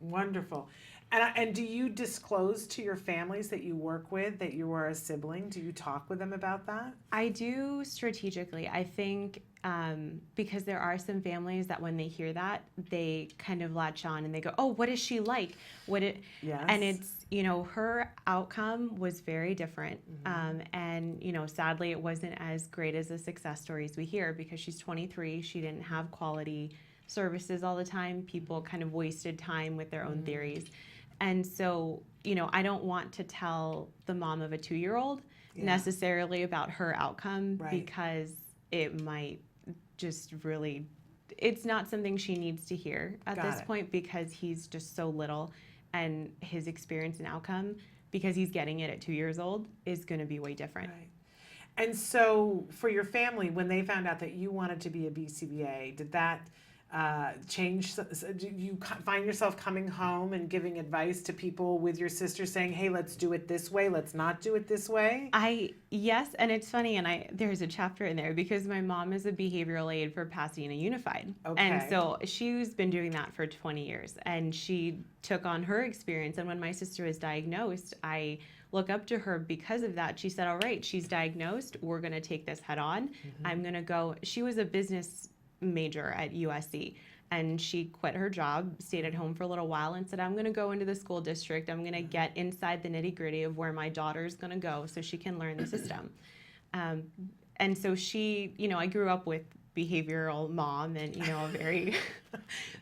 Wonderful. And do you disclose to your families that you work with that you are a sibling? Do you talk with them about that? I do strategically. I think because there are some families that when they hear that, they kind of latch on and they go, oh, what is she like? Yes. And it's, her outcome was very different. And, sadly, it wasn't as great as the success stories we hear, because she's 23. She didn't have quality services all the time. People kind of wasted time with their own theories. And so, I don't want to tell the mom of a 2-year-old necessarily about her outcome, because it might just really, it's not something she needs to hear at this point, because he's just so little, and his experience and outcome, because he's getting it at 2 years old, is going to be way different. Right. And so for your family, when they found out that you wanted to be a BCBA, did that change? Do you find yourself coming home and giving advice to people with your sister, saying, hey, let's do it this way, let's not do it this way? Yes, and it's funny, and there's a chapter in there, because my mom is a behavioral aide for Pasadena Unified. And so she's been doing that for 20 years, and she took on her experience. And when my sister was diagnosed, I look up to her because of that. She said, all right, she's diagnosed, we're going to take this head on. I'm going to go. She was a business major at USC, and she quit her job, stayed at home for a little while, and said, I'm going to go into the school district. I'm going to get inside the nitty-gritty of where my daughter's going to go so she can learn the system. And so she, I grew up with behavioral mom and, a very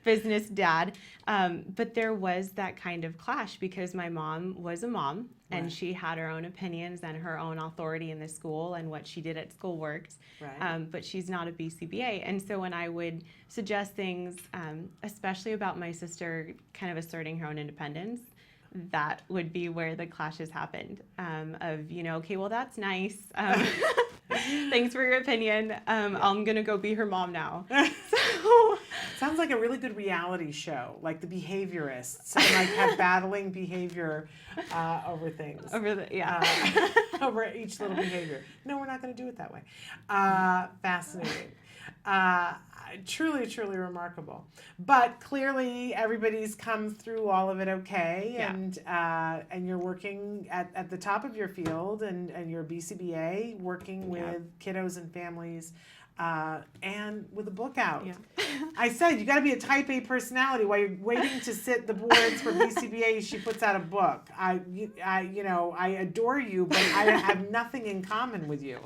business dad. But there was that kind of clash, because my mom was a mom, and she had her own opinions and her own authority in the school, and what she did at school worked. But she's not a BCBA. And so when I would suggest things, especially about my sister kind of asserting her own independence, that would be where the clashes happened. Okay, well, that's nice. Thanks for your opinion. I'm going to go be her mom now. So sounds like a really good reality show, like The Behaviorists, and like have battling behavior over things. Over each little behavior. No, we're not going to do it that way. Fascinating. Truly, truly remarkable. But clearly, everybody's come through all of it okay, Yeah. and you're working at the top of your field, and you're BCBA working with kiddos and families, and with a book out. Yeah. I said you got to be a Type A personality while you're waiting to sit the boards for BCBA. She puts out a book. I adore you, but I have nothing in common with you.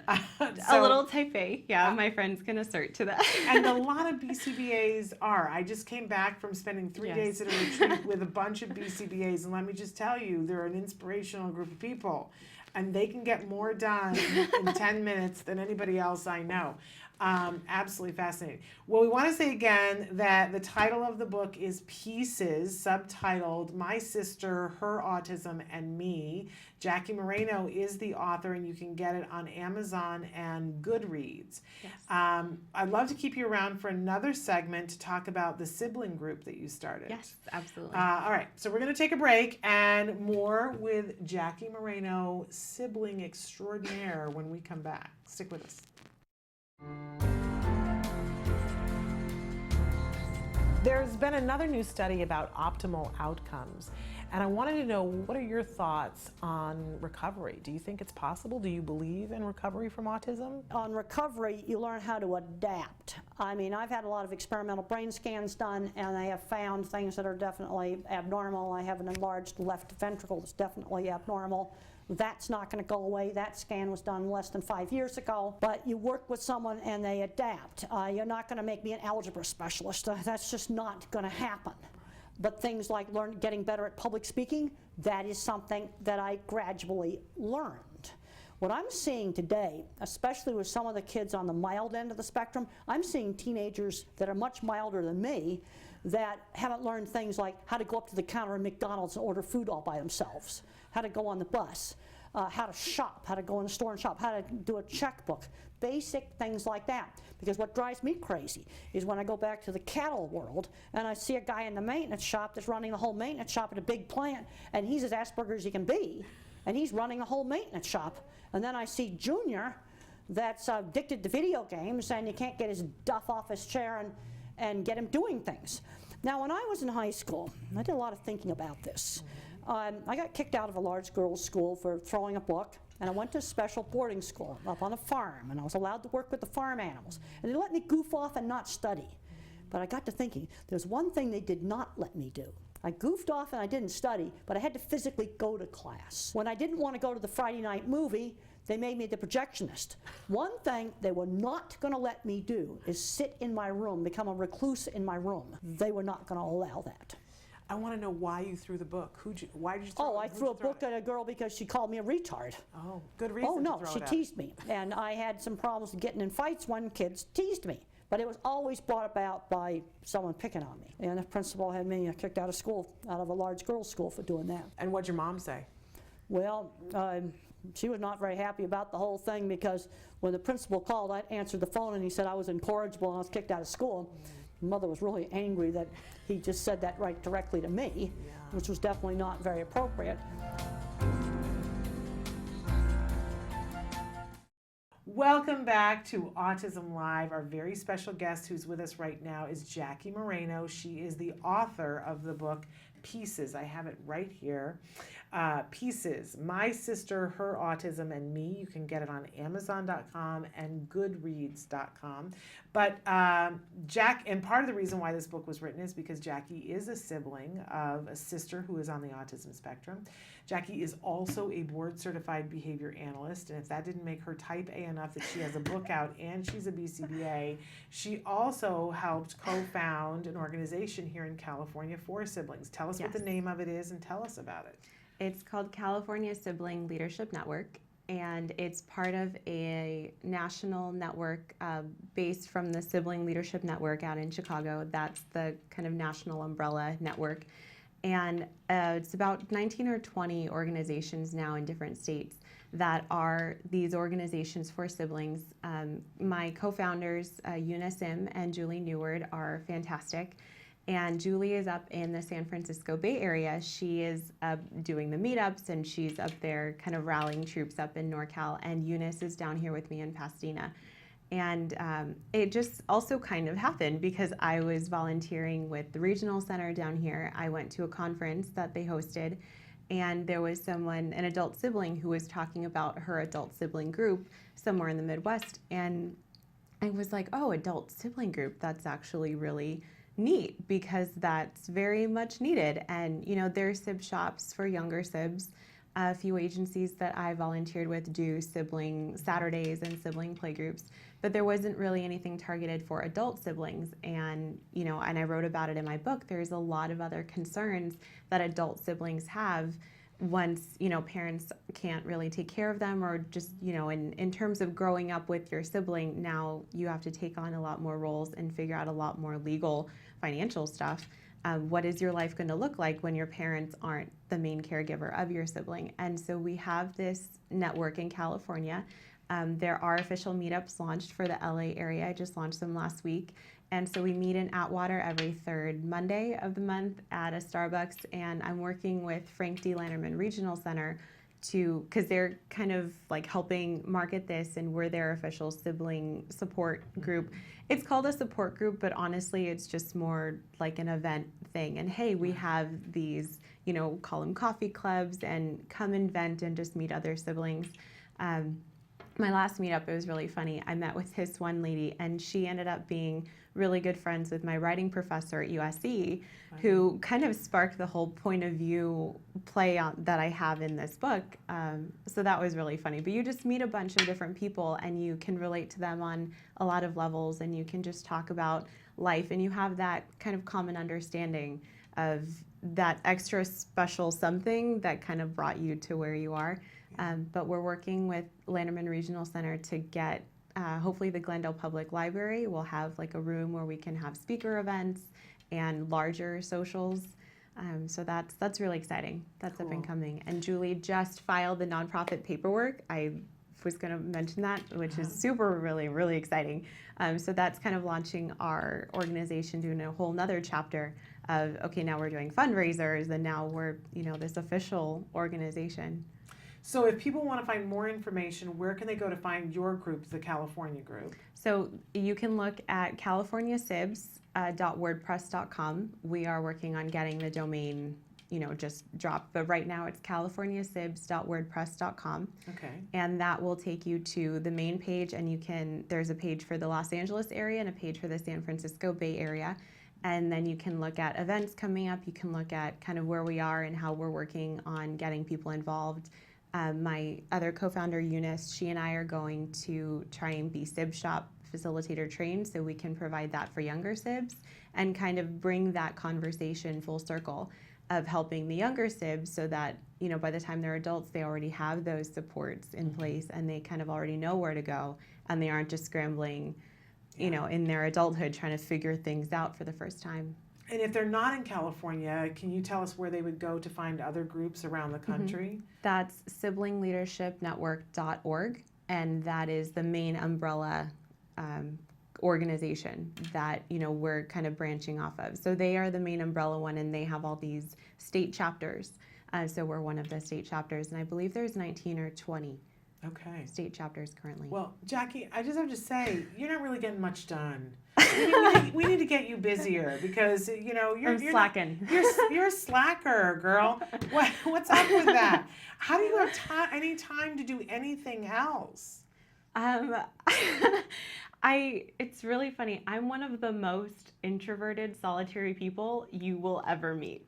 A little Type A. Yeah, my friends can assert to that. And a lot of BCBAs are. I just came back from spending 3 days at a retreat with a bunch of BCBAs, and let me just tell you, they're an inspirational group of people. And they can get more done in 10 minutes than anybody else I know. Absolutely fascinating. Well, we want to say again that the title of the book is Pieces, subtitled My Sister, Her Autism, and Me. Jackie Moreno is the author, and you can get it on Amazon and Goodreads. Yes. I'd love to keep you around for another segment to talk about the sibling group that you started. Yes, absolutely. All right, so we're going to take a break, and more with Jackie Moreno, sibling extraordinaire, when we come back. Stick with us. There's been another new study about optimal outcomes, and I wanted to know, what are your thoughts on recovery? Do you think it's possible? Do you believe in recovery from autism? On recovery, you learn how to adapt. I mean, I've had a lot of experimental brain scans done, and they have found things that are definitely abnormal. I have an enlarged left ventricle that's definitely abnormal. That's not going to go away. That scan was done less than 5 years ago. But you work with someone and they adapt. You're not going to make me an algebra specialist. That's just not going to happen. But things like getting better at public speaking, that is something that I gradually learned. What I'm seeing today, especially with some of the kids on the mild end of the spectrum, I'm seeing teenagers that are much milder than me that haven't learned things like how to go up to the counter at McDonald's and order food all by themselves, how to go on the bus, how to shop, how to go in the store and shop, how to do a checkbook, basic things like that. Because what drives me crazy is when I go back to the cattle world and I see a guy in the maintenance shop that's running the whole maintenance shop at a big plant, and he's as Asperger's as he can be, and he's running the whole maintenance shop. And then I see Junior that's addicted to video games, and you can't get his duff off his chair and get him doing things. Now, when I was in high school, I did a lot of thinking about this. I got kicked out of a large girls' school for throwing a book, and I went to a special boarding school up on a farm, and I was allowed to work with the farm animals. And they let me goof off and not study. But I got to thinking, there's one thing they did not let me do. I goofed off and I didn't study, but I had to physically go to class. When I didn't want to go to the Friday night movie, they made me the projectionist. One thing they were not going to let me do is sit in my room, become a recluse in my room. They were not going to allow that. I want to know why you threw the book. Why did you throw it? Oh, I threw a book at a girl because she called me a retard. Oh, good reason. Oh, no, to throw she it teased me. And I had some problems getting in fights when kids teased me. But it was always brought about by someone picking on me. And the principal had me kicked out of school, out of a large girls' school for doing that. And what'd your mom say? Well, she was not very happy about the whole thing, because when the principal called, I answered the phone and he said I was incorrigible and I was kicked out of school. Mother was really angry that he just said that right directly to me, which was definitely not very appropriate. Welcome back to Autism Live. Our very special guest who's with us right now is Jackie Moreno. She is the author of the book Pieces. I have it right here. Pieces, My Sister, Her Autism, and Me. You can get it on Amazon.com and Goodreads.com. But Jack, and part of the reason why this book was written is because Jackie is a sibling of a sister who is on the autism spectrum. Jackie is also a board-certified behavior analyst, and if that didn't make her type A enough that she has a book out and she's a BCBA, she also helped co-found an organization here in California for siblings. Tell us what the name of it is and tell us about it. It's called California Sibling Leadership Network, and it's part of a national network based from the Sibling Leadership Network out in Chicago. That's the kind of national umbrella network. And it's about 19 or 20 organizations now in different states that are these organizations for siblings. My co-founders, Eunice Sim and Julie Neward, are fantastic. And Julie is up in the San Francisco Bay Area. She is doing the meetups, and she's up there kind of rallying troops up in NorCal. And Eunice is down here with me in Pasadena. And it just also kind of happened because I was volunteering with the regional center down here. I went to a conference that they hosted, and there was someone, an adult sibling, who was talking about her adult sibling group somewhere in the Midwest. And I was like, oh, adult sibling group, that's actually really neat because that's very much needed. And, you know, there's sib shops for younger sibs. A few agencies that I volunteered with do sibling Saturdays and sibling playgroups, but there wasn't really anything targeted for adult siblings. And, you know, and I wrote about it in my book. There's a lot of other concerns that adult siblings have once, you know, parents can't really take care of them, or just, you know, in terms of growing up with your sibling, now you have to take on a lot more roles and figure out a lot more legal, financial stuff. What is your life going to look like when your parents aren't the main caregiver of your sibling? And so we have this network in California. There are official meetups launched for the LA area. I just launched them last week. And so we meet in Atwater every third Monday of the month at a Starbucks. And I'm working with Frank D. Lanterman Regional Center because they're kind of like helping market this, and we're their official sibling support group. It's called a support group, but honestly, it's just more like an event thing. And hey, we have these, you know, call them coffee clubs, and come and vent and just meet other siblings. My last meetup, it was really funny. I met with this one lady, and she ended up being really good friends with my writing professor at USC, who kind of sparked the whole point of view play that I have in this book. So that was really funny. But you just meet a bunch of different people, and you can relate to them on a lot of levels, and you can just talk about life, and you have that kind of common understanding of that extra special something that kind of brought you to where you are. But we're working with Lanterman Regional Center to get, hopefully the Glendale Public Library will have like a room where we can have speaker events and larger socials. So that's really exciting. That's up and coming. And Julie just filed the nonprofit paperwork. I was going to mention that, which is super, really exciting. So that's kind of launching our organization, doing a whole nother chapter of, okay, now we're doing fundraisers, and now we're, you know, this official organization. So if people want to find more information, where can they go to find your group, the California group? So you can look at californiasibs.wordpress.com. We are working on getting the domain, you know, just dropped. But right now it's californiasibs.wordpress.com. Okay. And that will take you to the main page, and there's a page for the Los Angeles area and a page for the San Francisco Bay Area. And then you can look at events coming up. You can look at kind of where we are and how we're working on getting people involved. My other co-founder, Eunice, she and I are going to try and be Sib Shop facilitator trained, so we can provide that for younger Sibs and kind of bring that conversation full circle of helping the younger Sibs, so that, you know, by the time they're adults, they already have those supports in place, and they kind of already know where to go, and they aren't just scrambling, you know, in their adulthood trying to figure things out for the first time. And if they're not in California, can you tell us where they would go to find other groups around the country? That's siblingleadershipnetwork.org, and that is the main umbrella organization that, you know, we're kind of branching off of. So they are the main umbrella one, and they have all these state chapters. So we're one of the state chapters, and I believe there's 19 or 20 state chapters currently. Well, Jackie, I just have to say, you're not really getting much done. We need to get you busier, because, you know, you're slacking. You're a slacker, girl. What's up with that? How do you have any time to do anything else? It's really funny. I'm one of the most introverted, solitary people you will ever meet.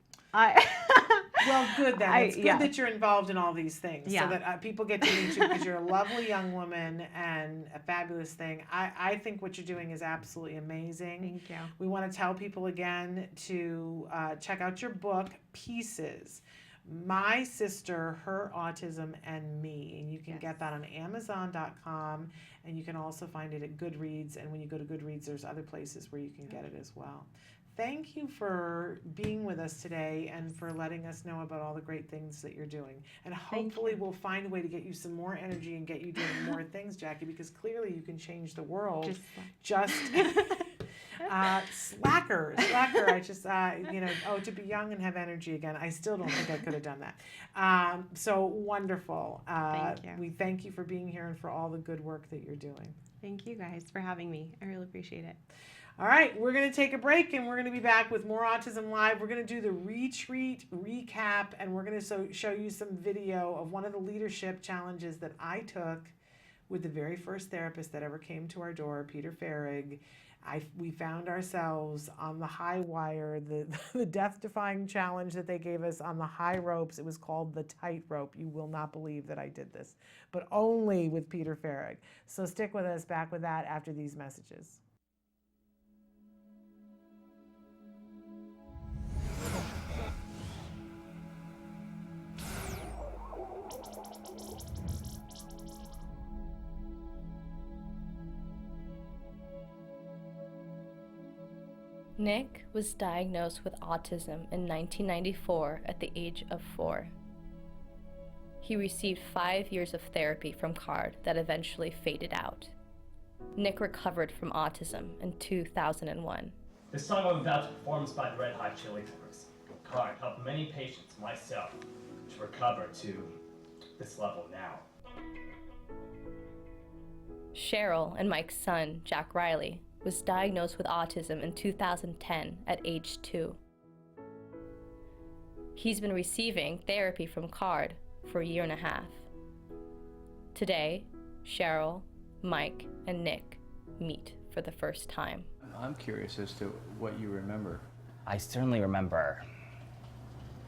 Well, good then. It's good that you're involved in all these things, so that people get to meet you, because you're a lovely young woman and a fabulous thing. I think what you're doing is absolutely amazing. Thank you. We want to tell people again to check out your book, Pieces. My Sister, Her Autism, and Me. And you can get that on Amazon.com, and you can also find it at Goodreads. And when you go to Goodreads, there's other places where you can get it as well. Thank you for being with us today and for letting us know about all the great things that you're doing. And hopefully we'll find a way to get you some more energy and get you doing more things, Jackie, because clearly you can change the world. Slacker. I just, to be young and have energy again. I still don't think I could have done that. So wonderful. Thank you. We thank you for being here and for all the good work that you're doing. Thank you guys for having me. I really appreciate it. All right, we're going to take a break and we're going to be back with more Autism Live. We're going to do the retreat recap and we're going to show you some video of one of the leadership challenges that I took with the very first therapist that ever came to our door, Peter Farrig. We found ourselves on the high wire, the death-defying challenge that they gave us on the high ropes. It was called the tightrope. You will not believe that I did this, but only with Peter Farrig. So stick with us, back with that after these messages. Nick was diagnosed with autism in 1994 at the age of 4. He received 5 years of therapy from CARD that eventually faded out. Nick recovered from autism in 2001. This song I'm about to perform is by the Red Hot Chili Peppers. CARD helped many patients, myself, to recover to this level now. Cheryl and Mike's son, Jack Riley, was diagnosed with autism in 2010 at age 2. He's been receiving therapy from CARD for a year and a half. Today, Cheryl, Mike, and Nick meet for the first time. I'm curious as to what you remember. I certainly remember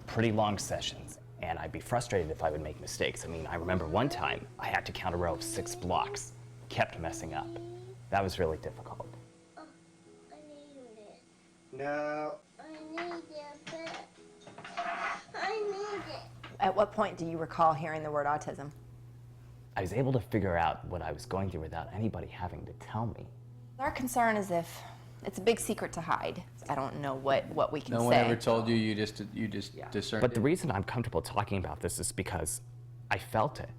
pretty long sessions, and I'd be frustrated if I would make mistakes. I mean, I remember one time I had to count a row of 6 blocks, kept messing up. That was really difficult. No. I need it. I need it. At what point do you recall hearing the word autism? I was able to figure out what I was going through without anybody having to tell me. Our concern is if it's a big secret to hide. I don't know what we can say. No one ever told you, you just discerned But it? the reason I'm comfortable talking about this is because I felt it.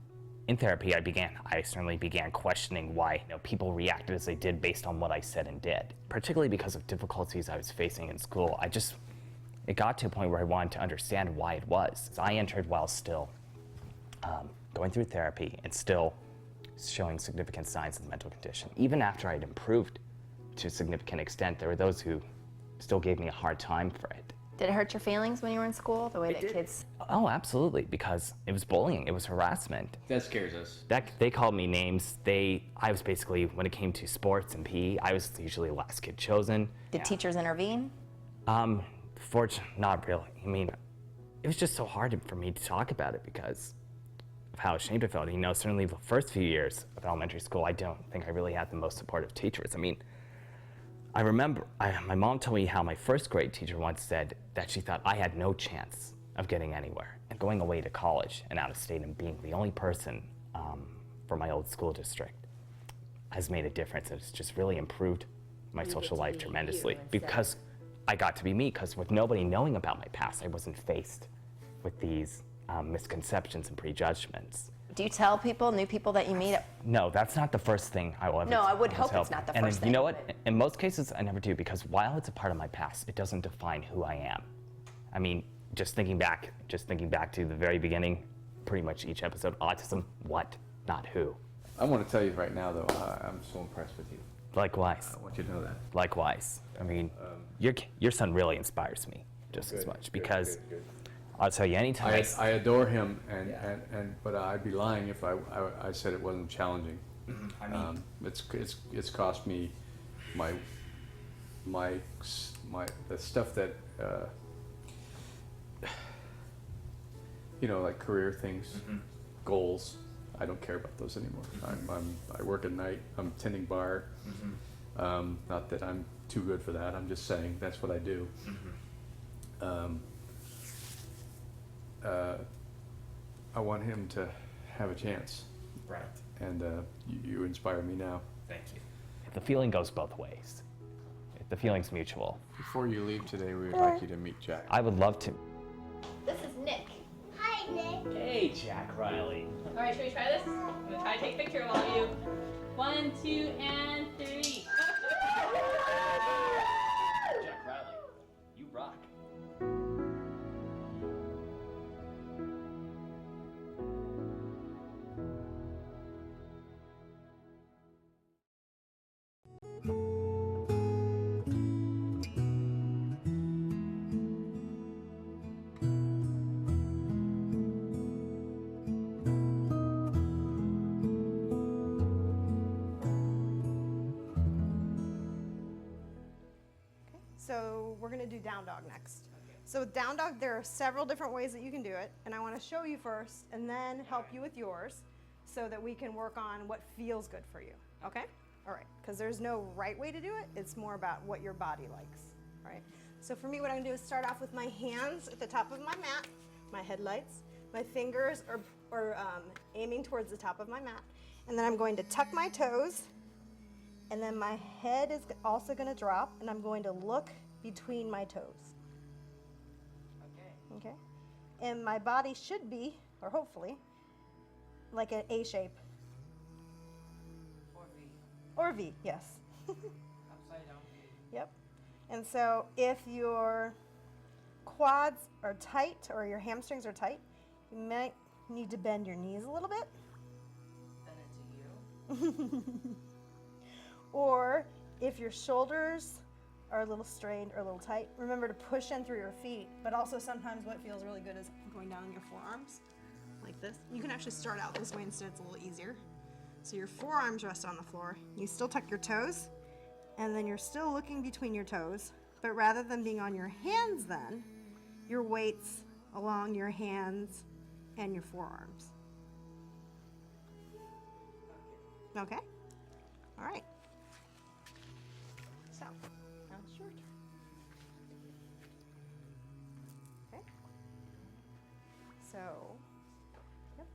In therapy, I certainly began questioning why people reacted as they did based on what I said and did. Particularly because of difficulties I was facing in school. It got to a point where I wanted to understand why it was. I entered while still going through therapy and still showing significant signs of the mental condition. Even after I'd improved to a significant extent, there were those who still gave me a hard time for it. Did it hurt your feelings when you were in school, the way that kids... Oh, absolutely, because it was bullying, it was harassment. That scares us. They called me names. I was basically, when it came to sports and PE, I was usually the last kid chosen. Did teachers intervene? Fortunately, not really. I mean, it was just so hard for me to talk about it because of how ashamed I felt. Certainly the first few years of elementary school, I don't think I really had the most supportive teachers. I mean, I remember my mom told me how my first grade teacher once said that she thought I had no chance of getting anywhere. And going away to college and out of state and being the only person from my old school district has made a difference. It's just really improved my social life tremendously because I got to be me, because with nobody knowing about my past, I wasn't faced with these misconceptions and prejudgments. Do you tell new people that you meet? No, that's not the first thing I will ever No, I would tell hope it's not the and first you know thing, what? In most cases, I never do, because while it's a part of my past, it doesn't define who I am. I mean, just thinking back to the very beginning, pretty much each episode, autism, what, not who. I want to tell you right now, though, I'm so impressed with you. Likewise. I want you to know that. Likewise. I mean, your son really inspires me just as much because I'll tell you anytime. I adore him, but I'd be lying if I said it wasn't challenging. Mm-hmm. I mean, it's cost me the stuff that like career things, goals. I don't care about those anymore. I work at night. I'm tending bar. Not that I'm too good for that. I'm just saying that's what I do. I want him to have a chance. Right. And you inspire me now. Thank you. The feeling goes both ways. The feeling's mutual. Before you leave today, we would like you to meet Jack. I would love to. This is Nick. Hi, Nick. Hey, Jack Riley. All right, should we try this? I'm gonna try to take a picture of all of you. 1, 2, and 3. going to do down dog next. So with down dog, there are several different ways that you can do it, and I want to show you first and then help you with yours so that we can work on what feels good for you, okay? All right, because there's no right way to do it. It's more about what your body likes, all right? So for me, what I'm going to do is start off with my hands at the top of my mat, my headlights. My fingers are aiming towards the top of my mat. And then I'm going to tuck my toes, and then my head is also going to drop, and I'm going to look between my toes. Okay. And my body should be, or hopefully, like an A shape. Or V. Or V, yes. Upside down V. Yep. And so if your quads are tight or your hamstrings are tight, you might need to bend your knees a little bit. Bend it to you. Or if your shoulders are a little strained or a little tight, remember to push in through your feet, but also sometimes what feels really good is going down on your forearms, like this. You can actually start out this way instead, it's a little easier. So your forearms rest on the floor, you still tuck your toes, and then you're still looking between your toes, but rather than being on your hands then, your weight's along your hands and your forearms. Okay? All right. So, now it's your turn. Okay? So, yep.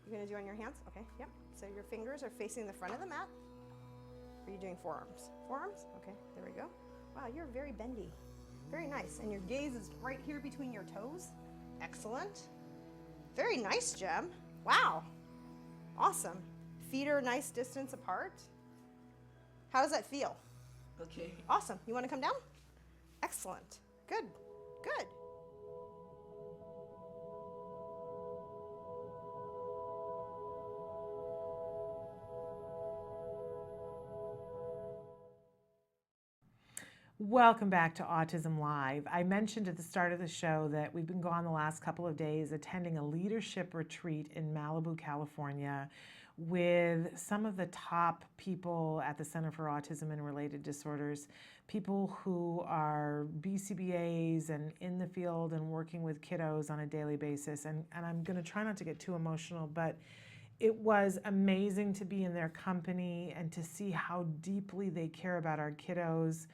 You're going to do on your hands? Okay, yep. So your fingers are facing the front of the mat. Or are you doing forearms? Forearms? Okay, there we go. Wow, you're very bendy. Very nice. And your gaze is right here between your toes. Excellent. Very nice, Jem. Wow. Awesome. Feet are a nice distance apart. How does that feel? Okay. Awesome. You want to come down? Excellent. Good. Good. Welcome back to Autism Live. I mentioned at the start of the show that we've been gone the last couple of days attending a leadership retreat in Malibu, California, with some of the top people at the Center for Autism and Related Disorders, people who are BCBAs and in the field and working with kiddos on a daily basis. And I'm going to try not to get too emotional, but it was amazing to be in their company and to see how deeply they care about our kiddos.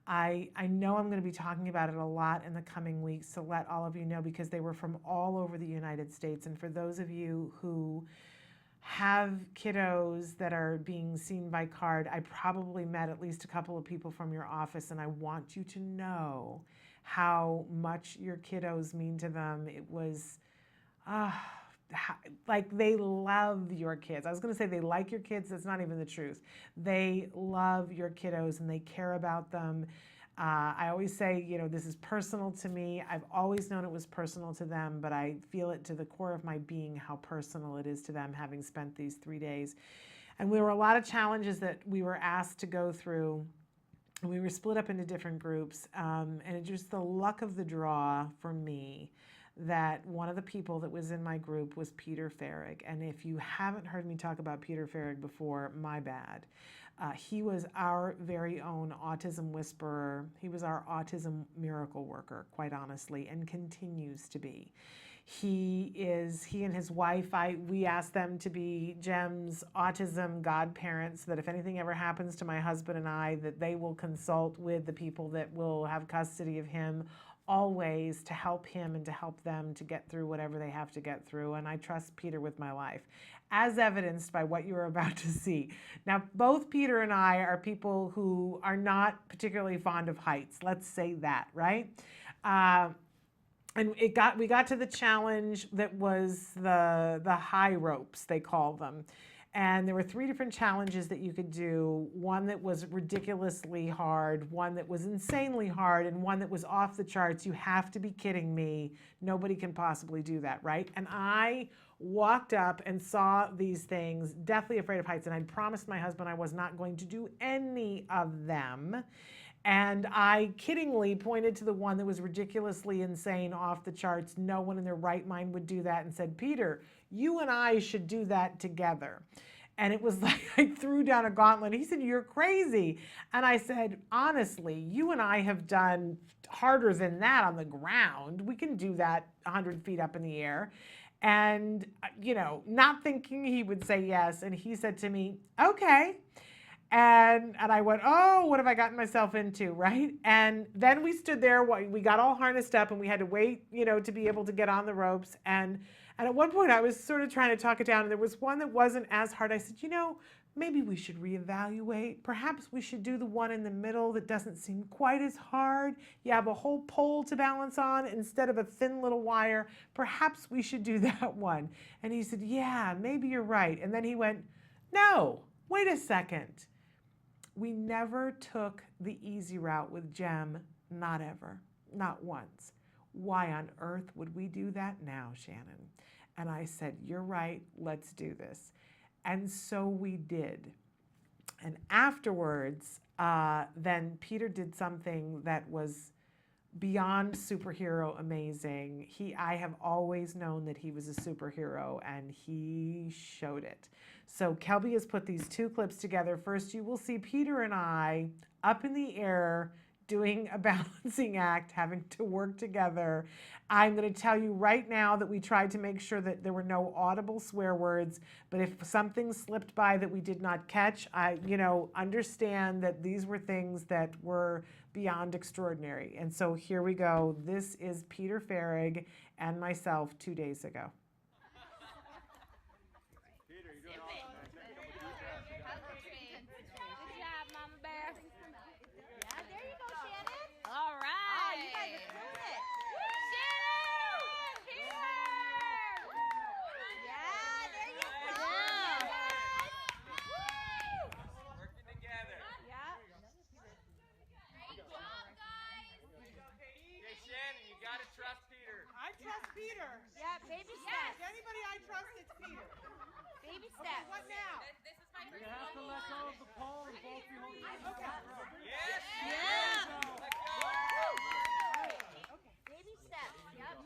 I know I'm going to be talking about it a lot in the coming weeks to let all of you know, because they were from all over the United States. And for those of you who have kiddos that are being seen by CARD, I probably met at least a couple of people from your office, and I want you to know how much your kiddos mean to them. It was like they love your kids. I was going to say they like your kids. That's not even the truth. They love your kiddos and they care about them. I always say, you know, this is personal to me. I've always known it was personal to them, but I feel it to the core of my being how personal it is to them, having spent these 3 days. And there were a lot of challenges that we were asked to go through. We were split up into different groups, and it's just the luck of the draw for me that one of the people that was in my group was Peter Farrig. And if you haven't heard me talk about Peter Farrig before, my bad. He was our very own autism whisperer. He was our autism miracle worker, quite honestly, and continues to be. He and his wife, we asked them to be Jem's autism godparents, so that if anything ever happens to my husband and I, that they will consult with the people that will have custody of him always to help him and to help them to get through whatever they have to get through. And I trust Peter with my life, as evidenced by what you're about to see. Now, both Peter and I are people who are not particularly fond of heights. Let's say that, right? And we got to the challenge that was the high ropes, they call them. And there were 3 different challenges that you could do. One that was ridiculously hard, one that was insanely hard, and one that was off the charts. You have to be kidding me. Nobody can possibly do that, right? And I walked up and saw these things, deathly afraid of heights, and I'd promised my husband I was not going to do any of them. And I kiddingly pointed to the one that was ridiculously insane, off the charts. No one in their right mind would do that, and said, Peter, you and I should do that together. And it was like I threw down a gauntlet. He said, "You're crazy." And I said, "Honestly, you and I have done harder than that on the ground. We can do that 100 feet up in the air." And, not thinking he would say yes. And he said to me, "Okay." And I went, "Oh, what have I gotten myself into?" Right? And then we stood there, we got all harnessed up and we had to wait, to be able to get on the ropes. And at one point I was sort of trying to talk it down, and there was one that wasn't as hard. I said, maybe we should reevaluate. Perhaps we should do the one in the middle that doesn't seem quite as hard. You have a whole pole to balance on instead of a thin little wire. Perhaps we should do that one. And he said, "Yeah, maybe you're right." And then he went, "No, wait a second. We never took the easy route with Jem, not ever, not once. Why on earth would we do that now, Shannon?" And I said, "You're right, let's do this." And so we did. And afterwards, then Peter did something that was beyond superhero amazing. I have always known that he was a superhero, and he showed it. So Kelby has put these two clips together. First, you will see Peter and I up in the air doing a balancing act, having to work together. I'm going to tell you right now that we tried to make sure that there were no audible swear words, but if something slipped by that we did not catch, understand that these were things that were beyond extraordinary. And so here we go. This is Peter Farrig and myself 2 days ago. Peter, you're doing awesome, man. Good job, Mama Bear. Yeah, there you go, Shannon. All right. Oh, you guys are killing it. Shannon! Yeah, there you go. Working together. Yeah. Great job, guys. Okay, Shannon, you gotta trust Peter. I trust Peter. Yeah, baby steps. Anybody I trust, it's Peter. Baby steps. What now? This is my first You have to let go of the pole and both be holding the Yes. Yeah. Let go. Baby steps. Yep.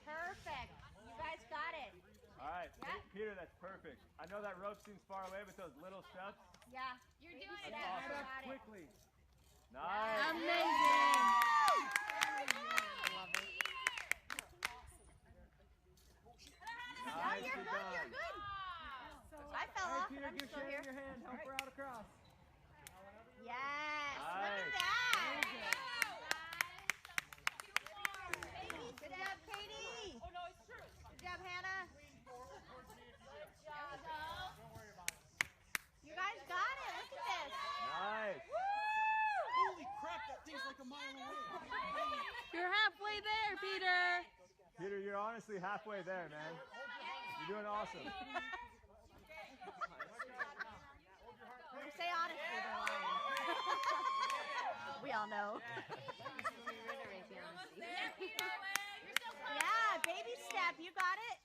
Perfect. You guys got it. All right, Yeah. Peter, that's perfect. I know that rope seems far away, but those little steps. Yeah. You're doing Baby it. steps. Stand up Got it. quickly. Nice. Amazing. No, Nice, you're good. done. You're good. I fell Hey, off, Peter, but I'm give still Shannon here. your hand. Help her out across. Yes. Look Nice. at that. Good job, Katie. Oh no, it's true. Good job, Hannah. You guys got it. Look at this. Nice. Holy crap, that thing's like a mile away. You're halfway there, Peter. Peter, you're honestly halfway there, man. You're doing awesome. Say honestly, they're lying. We all know. Yeah, baby step. You got it.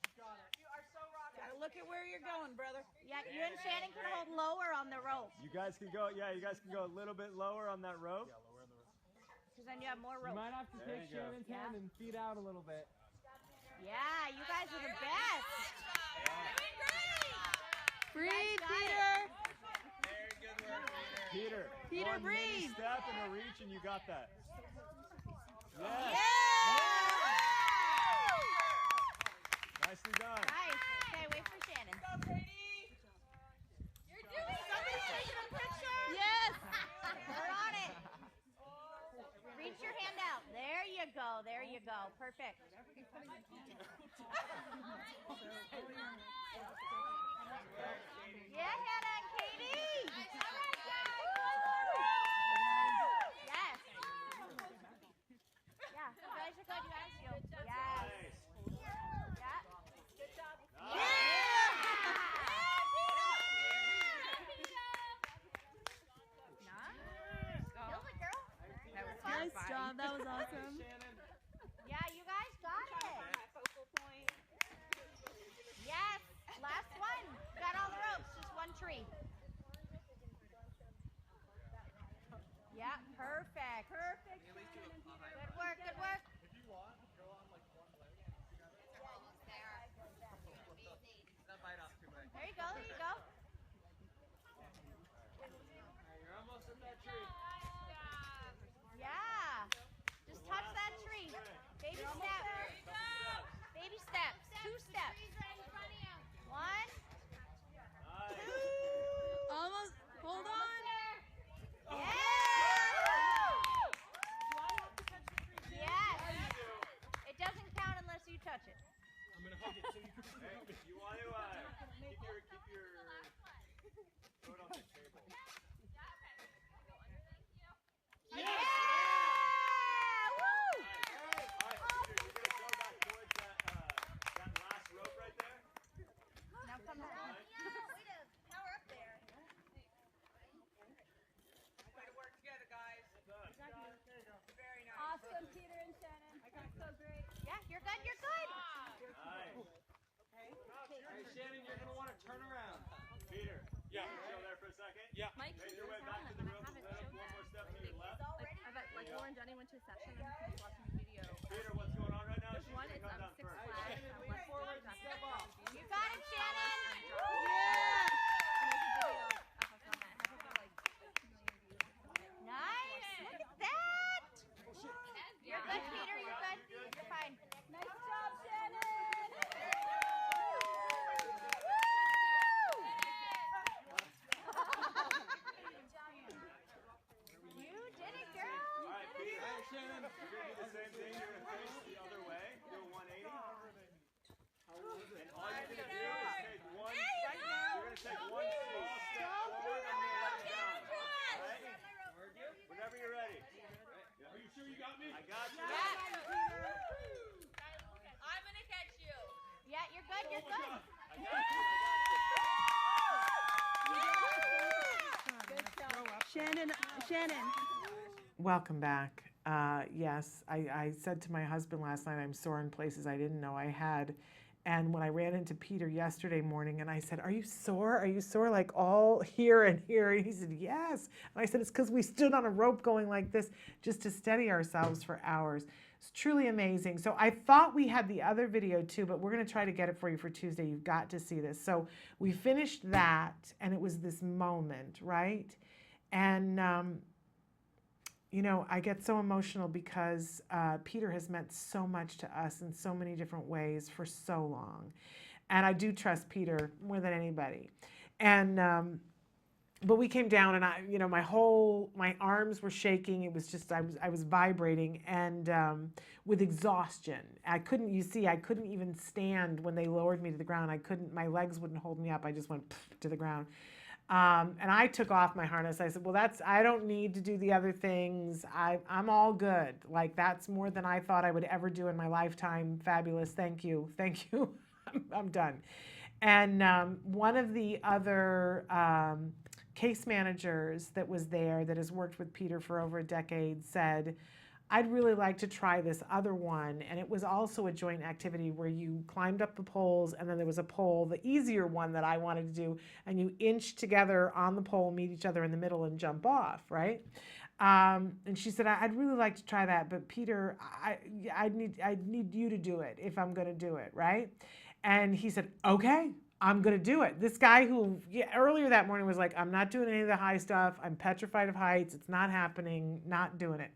Gotta look at where you're going, brother. Yeah, you and Shannon can hold lower on the rope. You guys can go. Yeah, you guys can go a little bit lower on that rope. Because then you have more rope. You might have to take Shannon's hand and feed out a little bit. Yeah, you guys are the best. Breathe, got Peter. Very good work, Peter. Peter, one mini breathe. step and a reach, and you got that. Yeah. Nicely done. Nice. Okay, wait for Shannon. Go, Katie. You're doing it. Somebody's taking a picture? Yes. We're on it. Reach your hand out. There you go. There you go. Perfect. Yeah, Hannah and Katie. Yes. Yeah, you guys are good. You guys go. Yes. Yeah. Good job. Kill it, girl. Nice job. That was awesome. Yeah, you guys I'm gonna hug it so you can hug it. You want to keep your throw it on the table. Yeah! Woo! All right, Peter, you're gonna go back towards that last rope right there. Now come around. Way to power up there. Way to work together, guys. Very nice. Awesome, Peter and Shannon. So great. Yeah, you're good, you're good. Nice. Okay. Hey, Shannon, you're gonna want to turn around. Peter, yeah. Chill there for a second. Yeah. Mike, Make your way back to the rope a little. One more step to your left. Like Lauren Denny went to a session and he was watching a video. Peter, what's going on right now? There's one, it's Six Flags. Lean forward and step off. You got it, Shannon. Nice. Look at that. You're good, Peter. You're good. You're fine. Nice job, Shannon. You did it, girl. All right, Peter. Hey, Shannon. You're gonna do the same thing. You're gonna face the other way. Do a 180. And all you're gonna do is take one. You're gonna take one small step forward and then let it down. All right? Whenever you're ready. Are you sure you got me? I got you. I'm gonna catch you. Yeah, you're good. You're good. I got you. Shannon. Welcome back. Yes, I said to my husband last night, I'm sore in places I didn't know I had. And when I ran into Peter yesterday morning and I said, are you sore? Are you sore like all here and here? And he said, yes. And I said, it's because we stood on a rope going like this just to steady ourselves for hours. It's truly amazing. So I thought we had the other video too, but we're going to try to get it for you for Tuesday. You've got to see this. So we finished that and it was this moment, right? And, you know, I get so emotional because Peter has meant so much to us in so many different ways for so long. And I do trust Peter more than anybody. And, but we came down and I, you know, my arms were shaking. It was just, I was vibrating and with exhaustion. I couldn't even stand when they lowered me to the ground. My legs wouldn't hold me up. I just went to the ground. And I took off my harness. I said, well, I don't need to do the other things. I'm all good. Like, that's more than I thought I would ever do in my lifetime. Fabulous. Thank you. Thank you. I'm done. And one of the other case managers that was there that has worked with Peter for over a decade said, I'd really like to try this other one. And it was also a joint activity where you climbed up the poles and then there was a pole, the easier one that I wanted to do, and you inch together on the pole, meet each other in the middle and jump off, right? And she said, I'd really like to try that, but Peter, I'd need you to do it if I'm gonna do it, right? And he said, okay, I'm gonna do it. This guy who earlier that morning was like, I'm not doing any of the high stuff. I'm petrified of heights. It's not happening, not doing it.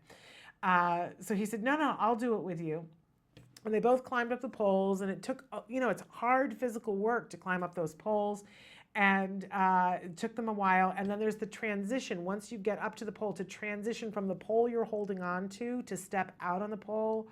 So he said, no, I'll do it with you. And they both climbed up the poles, and it took, you know, it's hard physical work to climb up those poles, and it took them a while. And then there's the transition. Once you get up to the pole, to transition from the pole you're holding on to step out on the pole.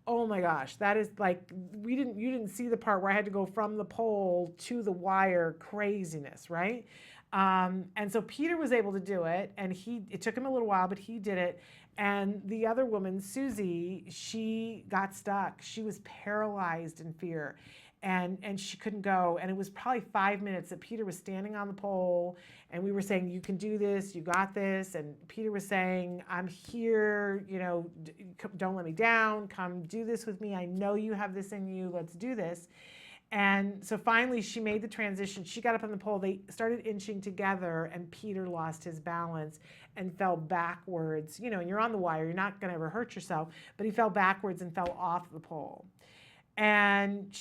Oh my gosh, that is like, you didn't see the part where I had to go from the pole to the wire. Craziness, right? And so Peter was able to do it, and it took him a little while, but he did it. And the other woman, Susie, she got stuck. She was paralyzed in fear, and she couldn't go. And it was probably 5 minutes that Peter was standing on the pole, and we were saying, you can do this, you got this. And Peter was saying, I'm here, you know, don't let me down, come do this with me. I know you have this in you, let's do this. And so finally she made the transition. She got up on the pole, they started inching together, and Peter lost his balance and fell backwards. You know, and you're on the wire, you're not gonna ever hurt yourself, but he fell backwards and fell off the pole. And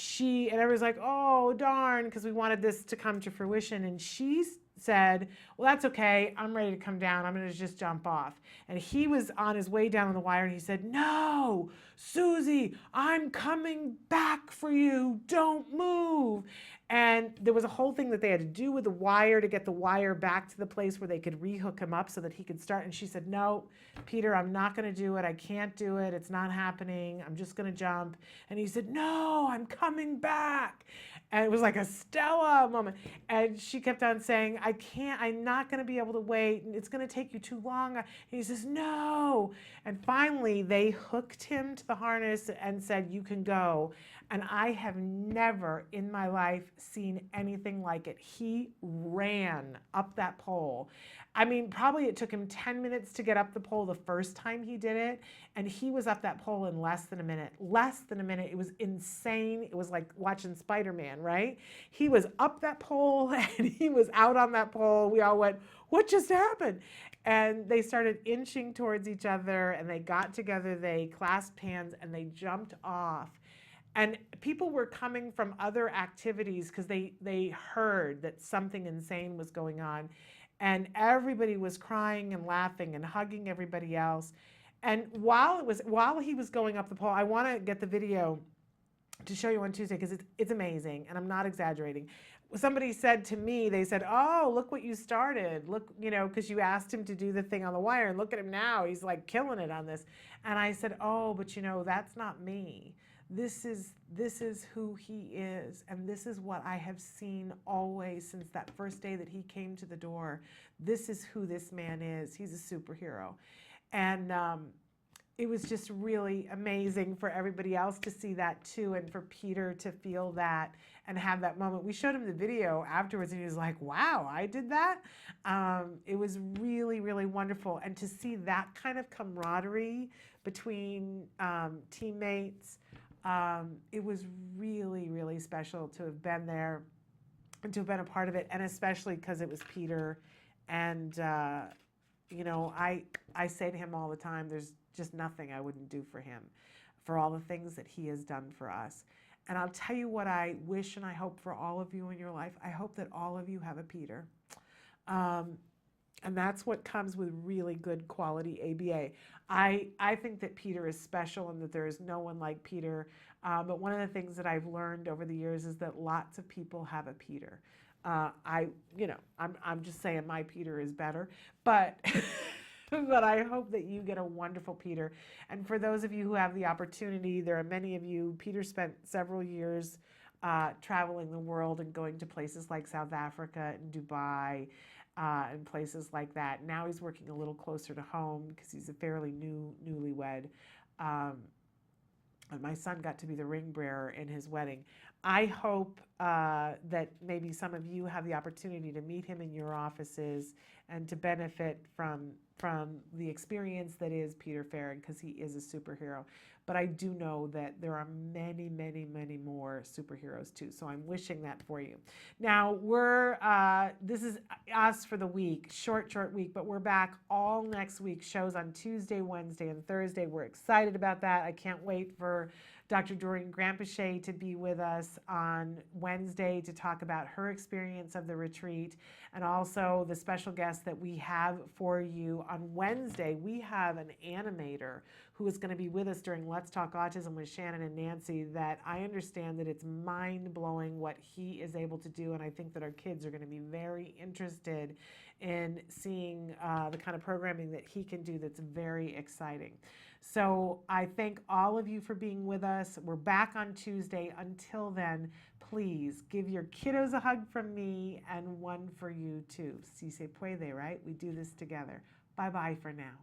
everyone's like, oh, darn, because we wanted this to come to fruition. And she said, well, that's okay. I'm ready to come down. I'm going to just jump off. And he was on his way down on the wire, and he said, no, Susie, I'm coming back for you. Don't move. And there was a whole thing that they had to do with the wire to get the wire back to the place where they could rehook him up so that he could start. And she said, no, Peter, I'm not going to do it. I can't do it. It's not happening. I'm just going to jump. And he said, no, I'm coming back. And it was like a Stella moment. And she kept on saying, I can't, I'm not going to be able to wait. It's going to take you too long. And he says, no. And finally, they hooked him to the harness and said, you can go. And I have never in my life seen anything like it. He ran up that pole. I mean, probably it took him 10 minutes to get up the pole the first time he did it. And he was up that pole in less than a minute. Less than a minute. It was insane. It was like watching Spider-Man, right? He was up that pole and he was out on that pole. We all went, what just happened? And they started inching towards each other and they got together, they clasped hands and they jumped off. And people were coming from other activities because they heard that something insane was going on. And everybody was crying and laughing and hugging everybody else. And while he was going up the pole, I want to get the video to show you on Tuesday because it's amazing and I'm not exaggerating. Somebody said to me, they said, oh, look what you started. Look, you know, because you asked him to do the thing on the wire and look at him now. He's like killing it on this. And I said, oh, but you know, that's not me. This is who he is, and this is what I have seen always since that first day that he came to the door. This is who this man is. He's a superhero. And it was just really amazing for everybody else to see that too, and for Peter to feel that and have that moment. We showed him the video afterwards, and he was like, wow, I did that? It was really, really wonderful. And to see that kind of camaraderie between teammates, it was really, really special to have been there and to have been a part of it, and especially because it was Peter. And, you know, I say to him all the time, there's just nothing I wouldn't do for him, for all the things that he has done for us. And I'll tell you what I wish and I hope for all of you in your life. I hope that all of you have a Peter. And that's what comes with really good quality ABA. I think that Peter is special and that there is no one like Peter. But one of the things that I've learned over the years is that lots of people have a Peter. I'm just saying my Peter is better, but but I hope that you get a wonderful Peter. And for those of you who have the opportunity, there are many of you. Peter spent several years traveling the world and going to places like South Africa and Dubai. And places like that. Now he's working a little closer to home because he's a fairly newlywed. And my son got to be the ring bearer in his wedding. I hope that maybe some of you have the opportunity to meet him in your offices and to benefit from the experience that is Peter Farron, because he is a superhero. But I do know that there are many, many, many more superheroes too. So I'm wishing that for you. Now this is us for the week, short week, but we're back all next week. Shows on Tuesday, Wednesday, and Thursday. We're excited about that. I can't wait for Dr. Doreen Grampachet to be with us on Wednesday to talk about her experience of the retreat, and also the special guest that we have for you on Wednesday. We have an animator who is going to be with us during Let's Talk Autism with Shannon and Nancy, that I understand that it's mind-blowing what he is able to do, and I think that our kids are going to be very interested in seeing the kind of programming that he can do that's very exciting. So I thank all of you for being with us. We're back on Tuesday. Until then, please give your kiddos a hug from me and one for you too. Si se puede, right? We do this together. Bye-bye for now.